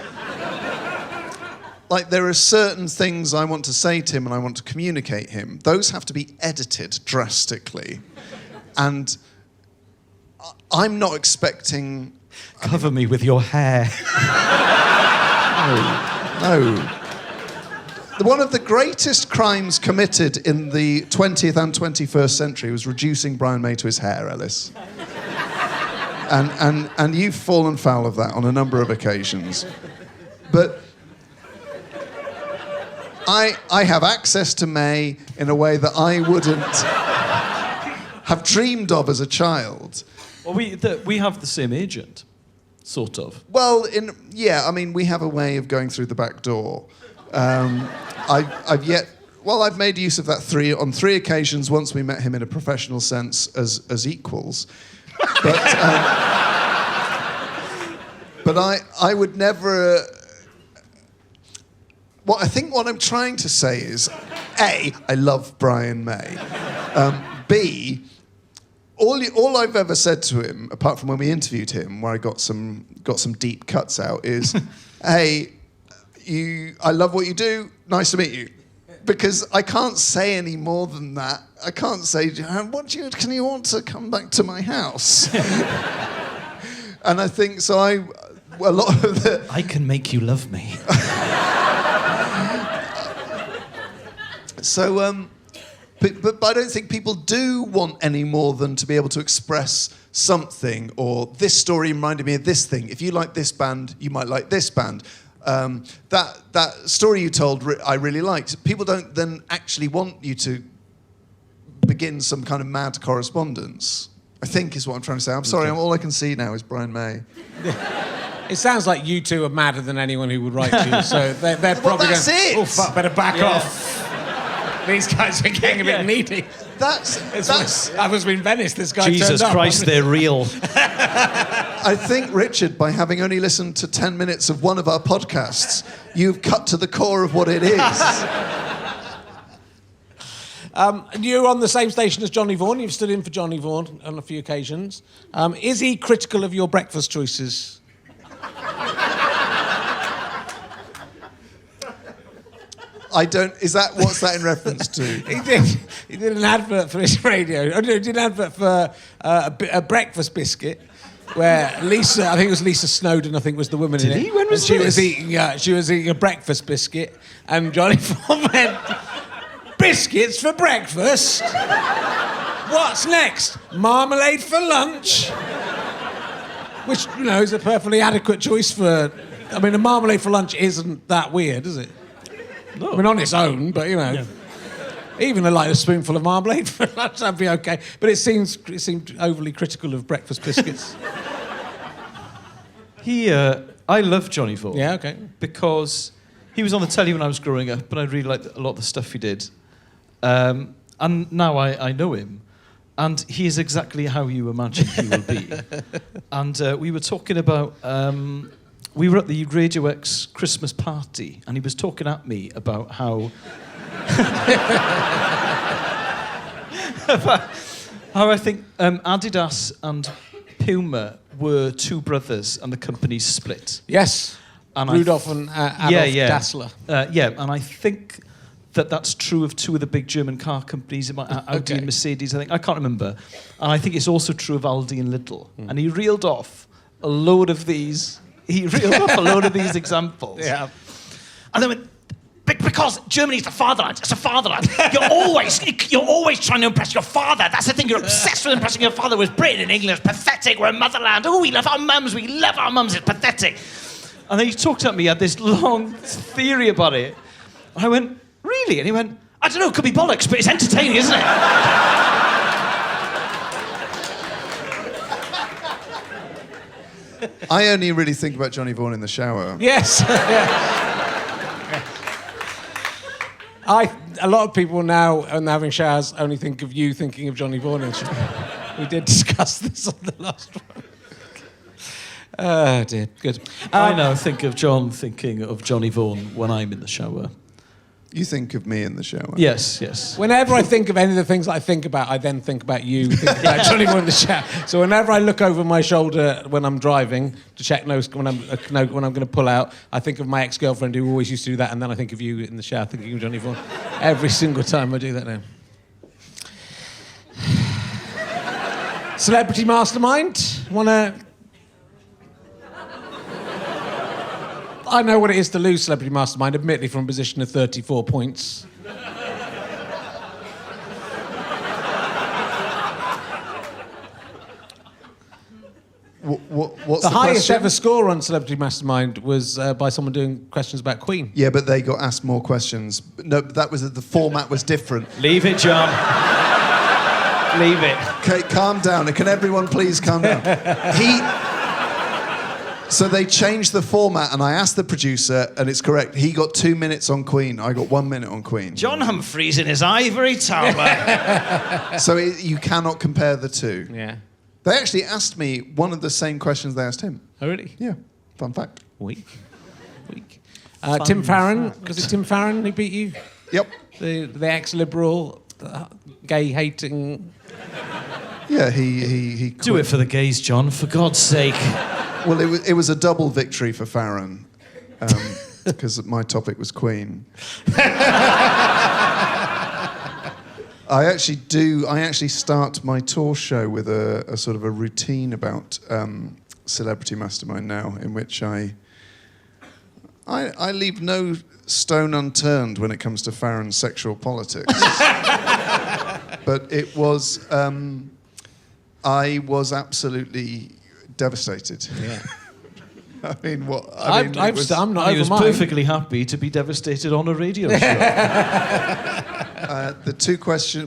like there are certain things I want to say to him and I want to communicate him. Those have to be edited drastically. And I'm not expecting... Cover me with your hair. No. One of the greatest crimes committed in the 20th and 21st century was reducing Brian May to his hair, Elis. And you've fallen foul of that on a number of occasions. But I have access to May in a way that I wouldn't have dreamed of as a child. Well, we have the same agent, sort of. Well, I mean, we have a way of going through the back door. I've made use of that on three occasions. Once we met him in a professional sense as equals. But I would never... what I'm trying to say is, A, I love Brian May. B, all I've ever said to him, apart from when we interviewed him, where I got some deep cuts out, is, hey, I love what you do, nice to meet you. Because I can't say any more than that. I can't say, can you want to come back to my house? And I think, a lot of the... I can make you love me. So, but I don't think people do want any more than to be able to express something, or this story reminded me of this thing. If you like this band, you might like this band. That story you told, I really liked. People don't then actually want you to begin some kind of mad correspondence, I think is what I'm trying to say. I'm sorry, all I can see now is Brian May. It sounds like you two are madder than anyone who would write to you, so they're probably that's going, it. oh fuck, better back off. These guys are getting a bit needy. I was in Venice, this guy Jesus turned up. Christ, they're real. I think, Richard, by having only listened to 10 minutes of one of our podcasts, you've cut to the core of what it is. You're on the same station as Johnny Vaughan. You've stood in for Johnny Vaughan on a few occasions. Is he critical of your breakfast choices? What's that in reference to? He did an advert for his radio. He did an advert for a breakfast biscuit where Lisa, I think it was Lisa Snowdon, I think was the woman in it. Did he? When was she this? She was eating a breakfast biscuit, and Johnny Vaughan went, biscuits for breakfast? What's next? Marmalade for lunch? Which, is a perfectly adequate choice for... I mean, a marmalade for lunch isn't that weird, is it? No. I mean, on its own, but, even a spoonful of marmalade for lunch, that'd be okay. But it seemed overly critical of breakfast biscuits. I love Johnny Vaughan. Yeah, okay. Because he was on the telly when I was growing up, and I really liked a lot of the stuff he did. And now I know him, and he is exactly how you imagine he will be. And we were talking about... we were at the Radio X Christmas party, and he was talking at me about how... how I think Adidas and Puma were two brothers, and the companies split. Yes. And Rudolf and Adolf Dassler. And I think that's true of two of the big German car companies, Audi and Mercedes, I think. I can't remember. And I think it's also true of Aldi and Lidl. And he reeled off a load of these... examples. Yeah. And then went, because Germany's the fatherland. It's a fatherland. You're always trying to impress your father. That's the thing. You're obsessed with impressing your father. Whereas Britain and England is pathetic. We're a motherland. Oh, we love our mums. We love our mums. It's pathetic. And then he talked at me, had this long theory about it. And I went, really? And he went, I don't know. It could be bollocks, but it's entertaining, isn't it? I only really think about Johnny Vaughan in the shower. Yes. A lot of people now, when they're having showers, only think of you thinking of Johnny Vaughan in the shower. We did discuss this on the last Oh, dear. Good. I now think of John thinking of Johnny Vaughan when I'm in the shower. You think of me in the shower? Yes. Whenever I think of any of the things that I think about, I then think about you, think about Johnny Vaughan in the shower. So whenever I look over my shoulder when I'm driving to check notes when I'm going to pull out, I think of my ex-girlfriend who always used to do that, and then I think of you in the shower thinking of Johnny Vaughan. Every single time I do that now. Celebrity Mastermind. I know what it is to lose Celebrity Mastermind, admittedly from a position of 34 points. What's the highest question? ever score on Celebrity Mastermind was by someone doing questions about Queen. Yeah, but they got asked more questions. No, that was the format was different. Leave it, John. Leave it. Okay, calm down. Can everyone please calm down? So they changed the format, and I asked the producer, and it's correct. He got 2 minutes on Queen. I got 1 minute on Queen. John Humphrey's in his ivory tower. So you cannot compare the two. Yeah. They actually asked me one of the same questions they asked him. Oh, really? Yeah, fun fact. Weak. Tim Farron. Was it Tim Farron who beat you? Yep. The ex-liberal, gay-hating... Yeah, he Do it for the gays, John, for God's sake. Well, it was a double victory for Farron, because my topic was Queen. I actually start my tour show with a sort of a routine about Celebrity Mastermind now, in which I leave no stone unturned when it comes to Farron's sexual politics. But it was, I was absolutely devastated. Yeah. I mean, what? I'm not He over was mine. perfectly happy to be devastated on a radio show.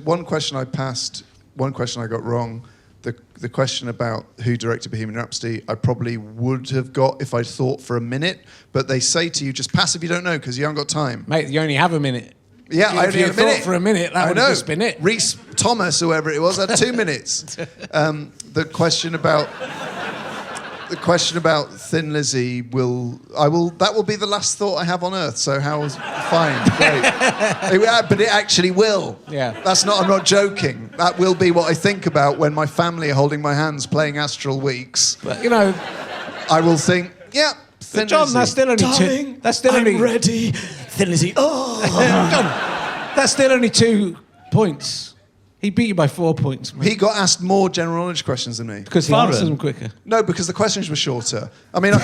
One question I passed, one question I got wrong. The question about who directed Bohemian Rhapsody, I probably would have got if I'd thought for a minute. But they say to you, just pass if you don't know, because you haven't got time. Mate, you only have a minute. Yeah, I If only you had a minute. thought for a minute, that would have just been it. Rhys Thomas, whoever it was, had 2 minutes. The question about Thin Lizzy that will be the last thought I have on Earth. So fine, great. But it actually will. Yeah. I'm not joking. That will be what I think about when my family are holding my hands playing Astral Weeks. But, you know... I will think, yeah, Thin John, Lizzy. that's still only Darling, two... That's still only... I'm ready. Thin Lizzy. Oh. John, that's still only 2 points. He beat you by 4 points, mate. He got asked more general knowledge questions than me. Because he answered them quicker. No, because the questions were shorter. I mean, I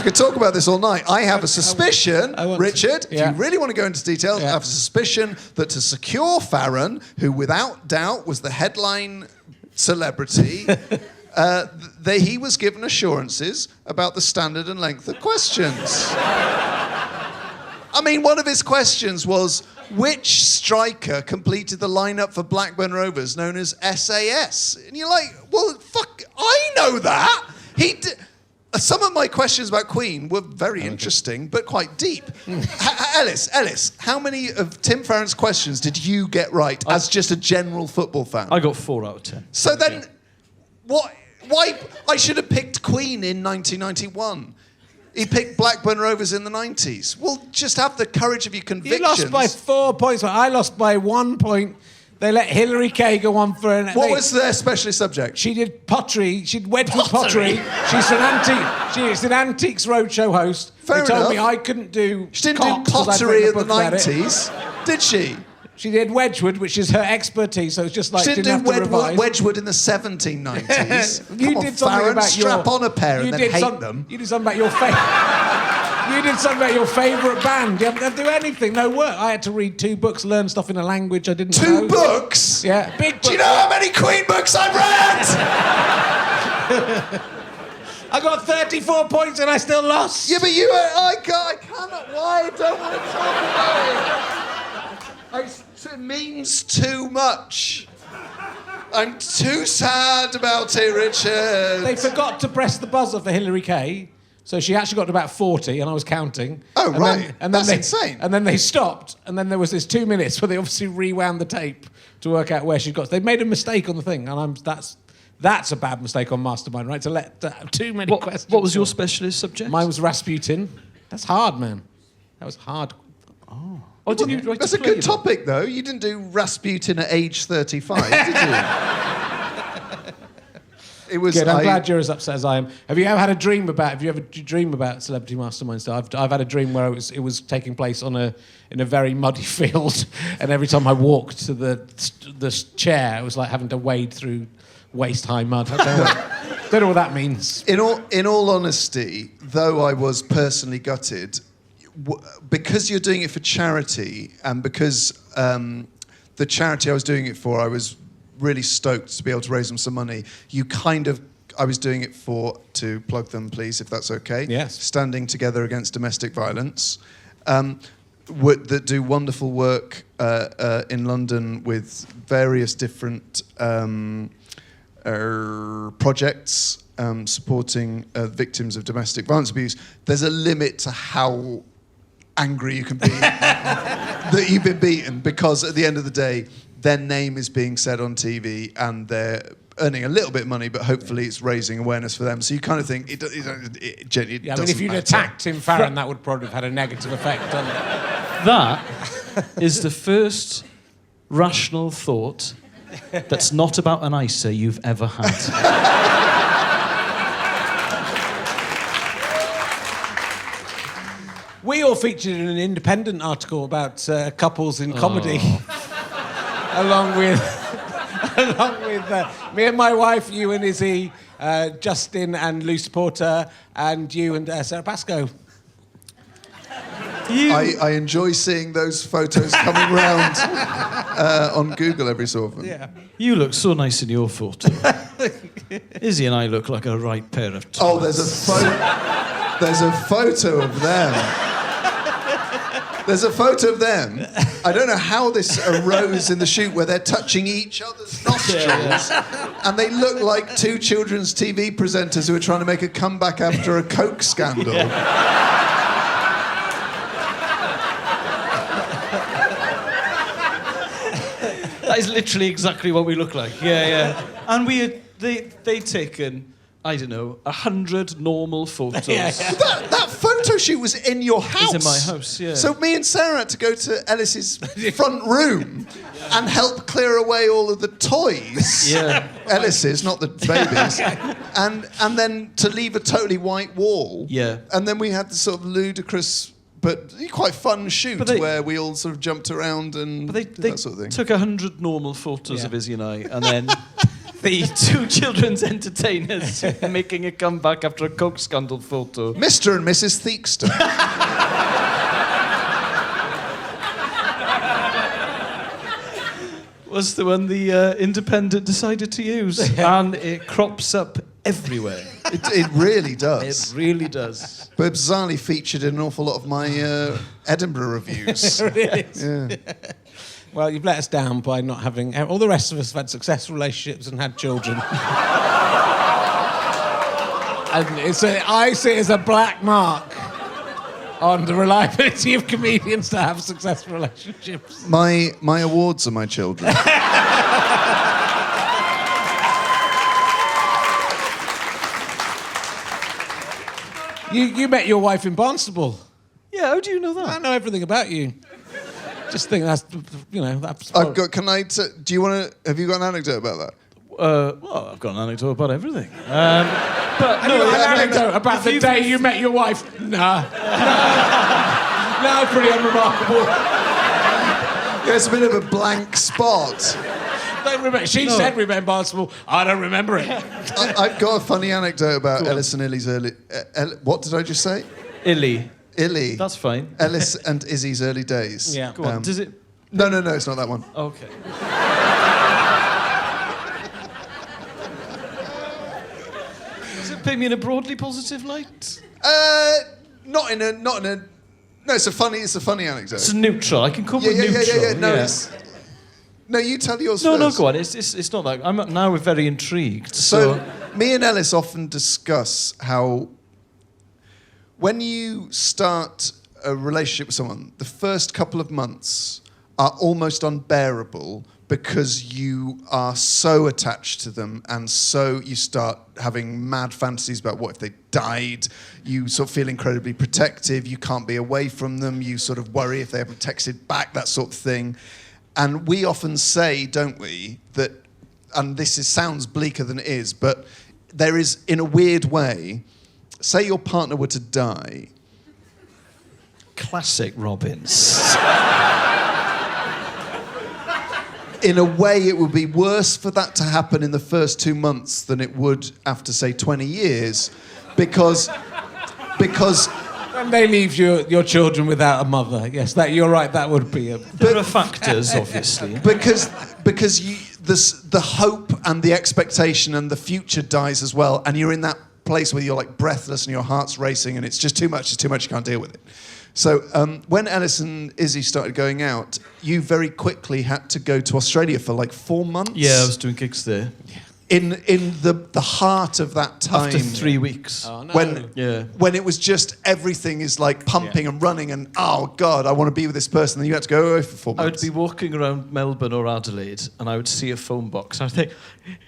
could talk about this all night. I have a suspicion, Richard, if you really want to go into detail, I have a suspicion that to secure Farron, who without doubt was the headline celebrity, he was given assurances about the standard and length of questions. I mean, one of his questions was, which striker completed the lineup for Blackburn Rovers known as SAS? And you're like, well, fuck, I know that. Some of my questions about Queen were very interesting, but quite deep. Elis, how many of Tim Farron's questions did you get right as just a general football fan? I got 4 out of 10. So then, why? I should have picked Queen in 1991. He picked Blackburn Rovers in the 90s. Well, just have the courage of your convictions. You lost by 4 points. I lost by 1 point. They let Hilary Kay go on for an... What was their specialist subject? She did pottery. She did Wedgwood pottery. She's an Antiques Roadshow host. Fair they told enough. me I couldn't do She didn't cocks do 'cause I'd pottery written in a the book about it. 90s, did she? She did Wedgwood, which is her expertise, so it's just like... She didn't do have to revise. Wedgwood in the 1790s. You Come on, did something Farron, about strap on a pair and then hate them. You did something about your You did something about your favourite band. You haven't to do anything, no work. I had to read 2 books, learn stuff in a language I didn't know. 2 books? Yeah, big books. Do you know how many Queen books I've read? I got 34 points and I still lost. Yeah, but I cannot. Why? I don't want to talk about it. It means too much. I'm too sad about it, Richard. They forgot to press the buzzer for Hilary Kay. So she actually got to about 40, and I was counting. Oh, right. That's insane. And then they stopped, and then there was this 2 minutes where they obviously rewound the tape to work out where she'd got. They made a mistake on the thing, and That's a bad mistake on Mastermind, right? To let too many questions. What was your specialist subject? Mine was Rasputin. That's hard, man. That was hard. Oh, didn't you write That's a a play good about topic, though. You didn't do Rasputin at age 35, did you? It was. Good. I'm glad you're as upset as I am. Have you ever had a dream about? Have you ever dream about Celebrity Mastermind stuff? I've had a dream where it was taking place in a very muddy field, and every time I walked to the chair, it was like having to wade through waist high mud. I don't know what that means. In all honesty, though I was personally gutted, because you're doing it for charity, and because the charity I was doing it for, I was really stoked to be able to raise them some money. I was doing it to plug them, please, if that's okay. Yes. Standing Together Against Domestic Violence, that do wonderful work in London with various different projects supporting victims of domestic violence abuse. There's a limit to how angry you can be that you've been beaten, because at the end of the day, their name is being said on TV and they're earning a little bit of money, but hopefully it's raising awareness for them. So you kind of think it genuinely Yeah, I doesn't mean, if you'd matter. attacked Tim Farron, that would probably have had a negative effect on it. That is the first rational thought that's not about an ISA you've ever had. We all featured in an independent article about couples in comedy, along with me and my wife, you and Izzy, Justin and Luce Porter, and you and Sarah Pascoe. I enjoy seeing those photos coming round on Google every so often. Yeah. You look so nice in your photo. Izzy and I look like a right pair of twins. Oh, there's a photo of them. There's a photo of them. I don't know how this arose in the shoot, where they're touching each other's nostrils, and they look like two children's TV presenters who are trying to make a comeback after a Coke scandal. That is literally exactly what we look like. Yeah. And they'd taken, I don't know, 100 normal photos. That photo shoot was in your house. It's in my house, yeah. So me and Sarah had to go to Elis's front room and help clear away all of the toys. Yeah. Elis's, not the babies. And then to leave a totally white wall. Yeah. And then we had this sort of ludicrous but quite fun shoot where we all sort of jumped around and did that sort of thing. Took 100 normal photos of Izzy and I, and then the two children's entertainers making a comeback after a Coke scandal photo. Mr. and Mrs. Theakston. Was the one the Independent decided to use, and it crops up everywhere. It really does. It really does. But bizarrely featured in an awful lot of my Edinburgh reviews. Yeah. Well, you've let us down by not having... All the rest of us have had successful relationships and had children. And I see it as a black mark on the reliability of comedians to have successful relationships. My awards are my children. You met your wife in Barnstable. Yeah, how do you know that? I know everything about you. Just think that's, that's... I've got. Do you want to? Have you got an anecdote about that? Well, I've got an anecdote about everything. But no, an anecdote about the day you met your wife. Nah. No, pretty unremarkable. Yeah, it's a bit of a blank spot. Don't remember. She said we met in Barnstable. I don't remember it. I've got a funny anecdote about Elis and Illy's early... what did I just say? Illy. That's fine. Elis and Izzy's early days. Yeah. Go on. Does it... No, it's not that one. Okay. Does it paint me in a broadly positive light? Not in a... No, it's a funny anecdote. It's neutral. I can come with neutral. Yeah. No, you tell yours first. No, first. go on. It's not that. I'm now very intrigued. So, me and Elis often discuss how when you start a relationship with someone, the first couple of months are almost unbearable because you are so attached to them, and so you start having mad fantasies about what if they died. You sort of feel incredibly protective. You can't be away from them. You sort of worry if they haven't texted back, that sort of thing. And we often say, don't we, that, and sounds bleaker than it is, but there is, in a weird way, say your partner were to die. Classic Robbins. In a way, it would be worse for that to happen in the first 2 months than it would after, say, 20 years, because And they leave your children without a mother. Yes, you're right. That would be a. There are factors, obviously. because the hope and the expectation and the future dies as well, and you're in that place where you're like breathless and your heart's racing, and it's just too much. It's too much. You can't deal with it. So when Elis and Izzy started going out, you very quickly had to go to Australia for like 4 months. Yeah, I was doing gigs there. In the heart of that time. After 3 weeks. Oh, no. When it was just everything is like pumping and running and, oh God, I want to be with this person. Then you had to go away for 4 months. I would be walking around Melbourne or Adelaide and I would see a phone box. And I'd think,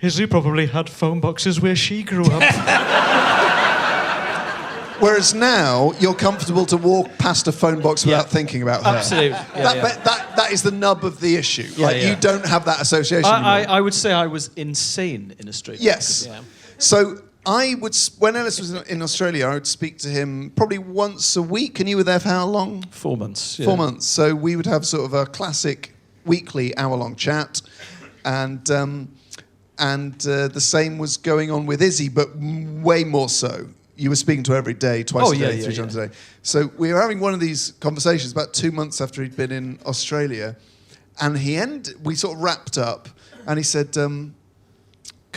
Izzy probably had phone boxes where she grew up. Whereas now, you're comfortable to walk past a phone box without thinking about her. Absolutely. That is the nub of the issue. You don't have that association anymore. I would say I was insane in Australia. Yes. Yeah. So when Elis was in Australia, I would speak to him probably once a week. And you were there for how long? 4 months. Yeah. 4 months. So we would have sort of a classic weekly hour-long chat. And the same was going on with Izzy, but way more so. You were speaking to her every day, twice a day, 3 times a day. So we were having one of these conversations about 2 months after he'd been in Australia, and we sort of wrapped up, and he said, "Can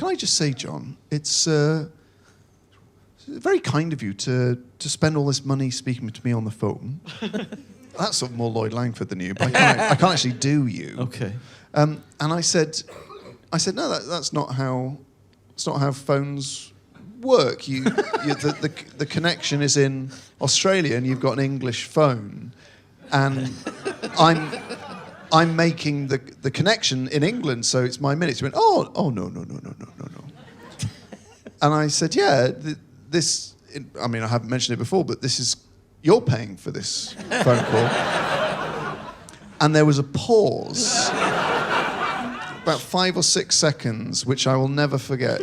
I just say, John, it's very kind of you to spend all this money speaking to me on the phone." That's sort of more Lloyd Langford than you, but I can't actually do you. Okay. And I said, no, that's not how phones work. The connection is in Australia, and you've got an English phone, and I'm making the connection in England, so it's my minutes. He went, oh no. And I said, yeah, I mean, I haven't mentioned it before, but you're paying for this phone call. And there was a pause, about 5 or 6 seconds, which I will never forget.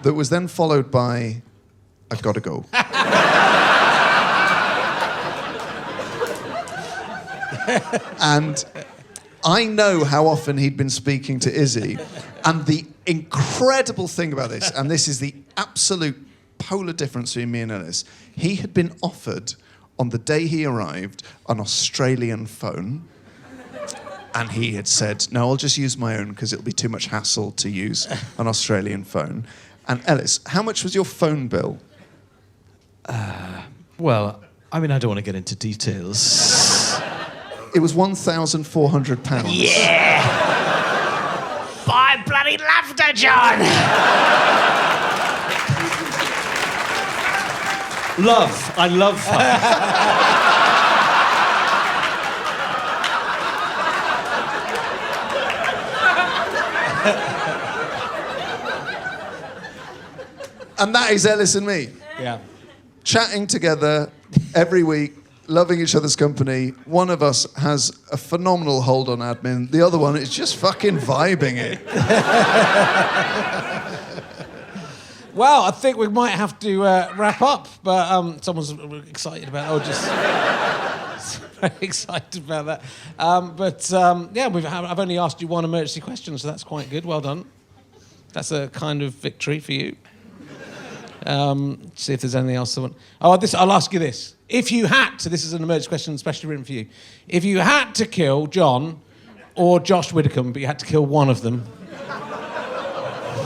That was then followed by, I've got to go. And I know how often he'd been speaking to Izzy. And the incredible thing about this, and this is the absolute polar difference between me and Elis, he had been offered, on the day he arrived, an Australian phone. And he had said, no, I'll just use my own because it'll be too much hassle to use an Australian phone. And Elis, how much was your phone bill? Well, I mean, I don't want to get into details. It was £1,400. Yeah! Buy bloody laughter, John! Love. I love fun. And that is Elis and me. Yeah. Chatting together every week, loving each other's company. One of us has a phenomenal hold on admin. The other one is just fucking vibing it. Well, I think we might have to wrap up, but someone's excited about it. Just very excited about that. I've only asked you one emergency question, so that's quite good. Well done. That's a kind of victory for you. See if there's anything else. I'll ask you this. If you had to, this is an emergency question especially written for you. If you had to kill John or Josh Widdecombe, but you had to kill one of them,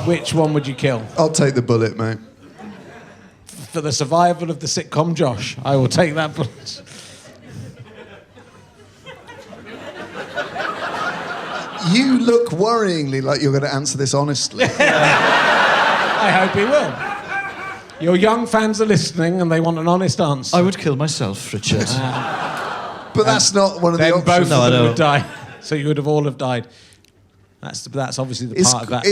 which one would you kill? I'll take the bullet, mate. For the survival of the sitcom Josh, I will take that bullet. You look worryingly like you're going to answer this honestly. I hope he will. Your young fans are listening and they want an honest answer. I would kill myself, Richard. But that's not one of the then options. both of them would die. So you would have all have died. That's obviously the part of that.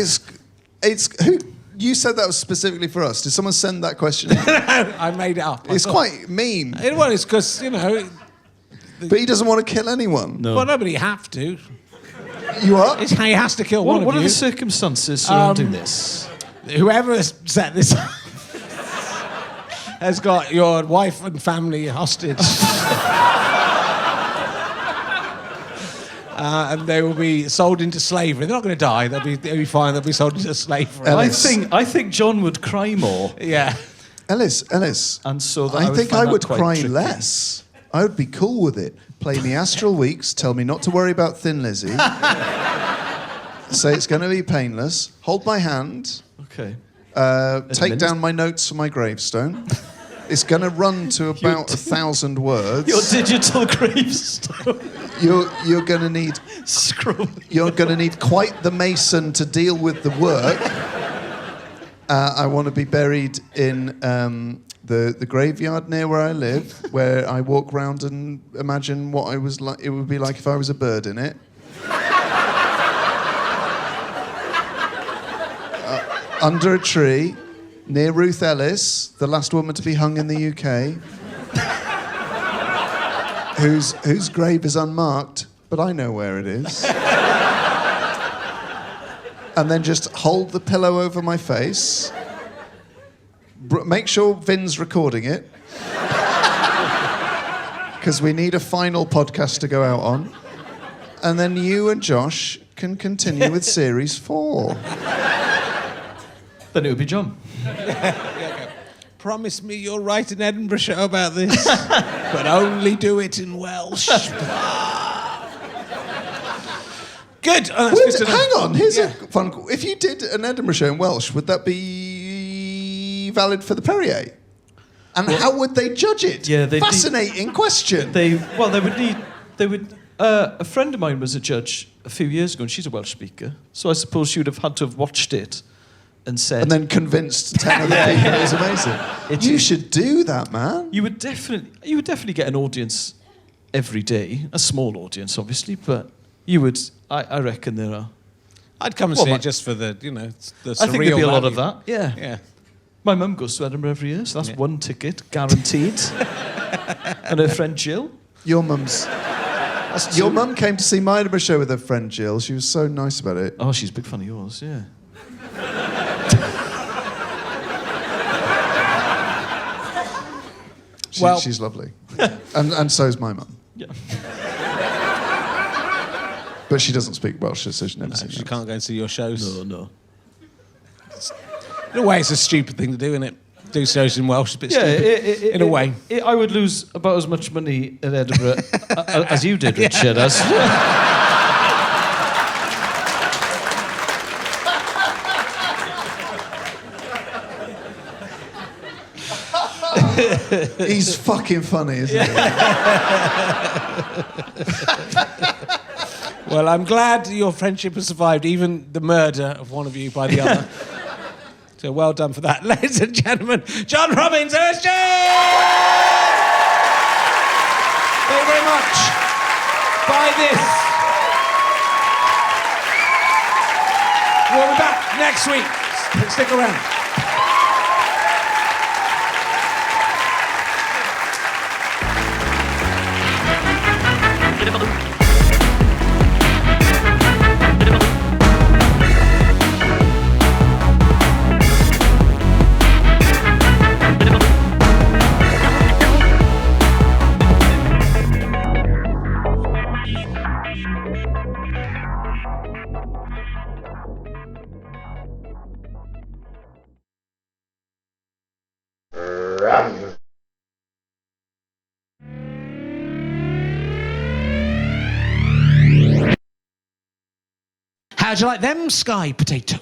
It's who you said that was specifically for us. Did someone send that question in? I made it up. It's quite mean. Well, it's because, But he doesn't want to kill anyone. No. well, nobody have to. You are? He has to kill one of What you. are the circumstances surrounding this? Whoever has set this up has got your wife and family hostage. And they will be sold into slavery. They're not going to die. They'll be fine. They'll be sold into slavery. Ellis. I think John would cry more. Yeah. Ellis. And so that I think I find that would quite cry tricky. less. I would be cool with it. Play me Astral Weeks, tell me not to worry about Thin Lizzy. Say it's going to be painless. Hold my hand. Okay. Take down my notes for my gravestone. It's going to run to about 1,000 words. Your digital gravestone. You're going to need Scroll. You're going to need quite the mason to deal with the work. I want to be buried in the graveyard near where I live, where I walk round and imagine what I was like. It would be like if I was a bird in it. Under a tree, near Ruth Elis, the last woman to be hung in the UK, whose grave is unmarked, but I know where it is. And then just hold the pillow over my face. Make sure Vin's recording it. Because we need a final podcast to go out on. And then you and Josh can continue with series 4. Then it would be John. Promise me you'll write an Edinburgh show about this, but only do it in Welsh. Good. Oh, that's good to know. Hang on, here's a fun... If you did an Edinburgh show in Welsh, would that be valid for the Perrier? And how would they judge it? Yeah, Fascinating question. They would. A friend of mine was a judge a few years ago, and she's a Welsh speaker. So I suppose she would have had to have watched it and said. And then convinced 10 other people it was amazing. You should do that, man. You would definitely get an audience every day, a small audience, obviously, but you would. I reckon there are. I'd come and see it just for the surreal I think there'd be a lot value. of that. Yeah. Yeah. My mum goes to Edinburgh every year, so that's one ticket guaranteed. And her friend Jill. Your mum came to see my Edinburgh show with her friend Jill. She was so nice about it. Oh, she's a big fan of yours, yeah. She's lovely. and so's my mum. Yeah. But she doesn't speak Welsh, so she's never seen She that. can't go and see your shows. No. In a way, it's a stupid thing to do, isn't it? Do shows in Welsh, a bit stupid. In a way. I would lose about as much money in Edinburgh as you did, Richard. He's fucking funny, isn't he? Well, I'm glad your friendship has survived even the murder of one of you by the other. So well done for that. Ladies and gentlemen, John Robbins, OSJ! Thank you very much. Buy this. We'll be back next week. Stick around. How'd you like them sky potatoes?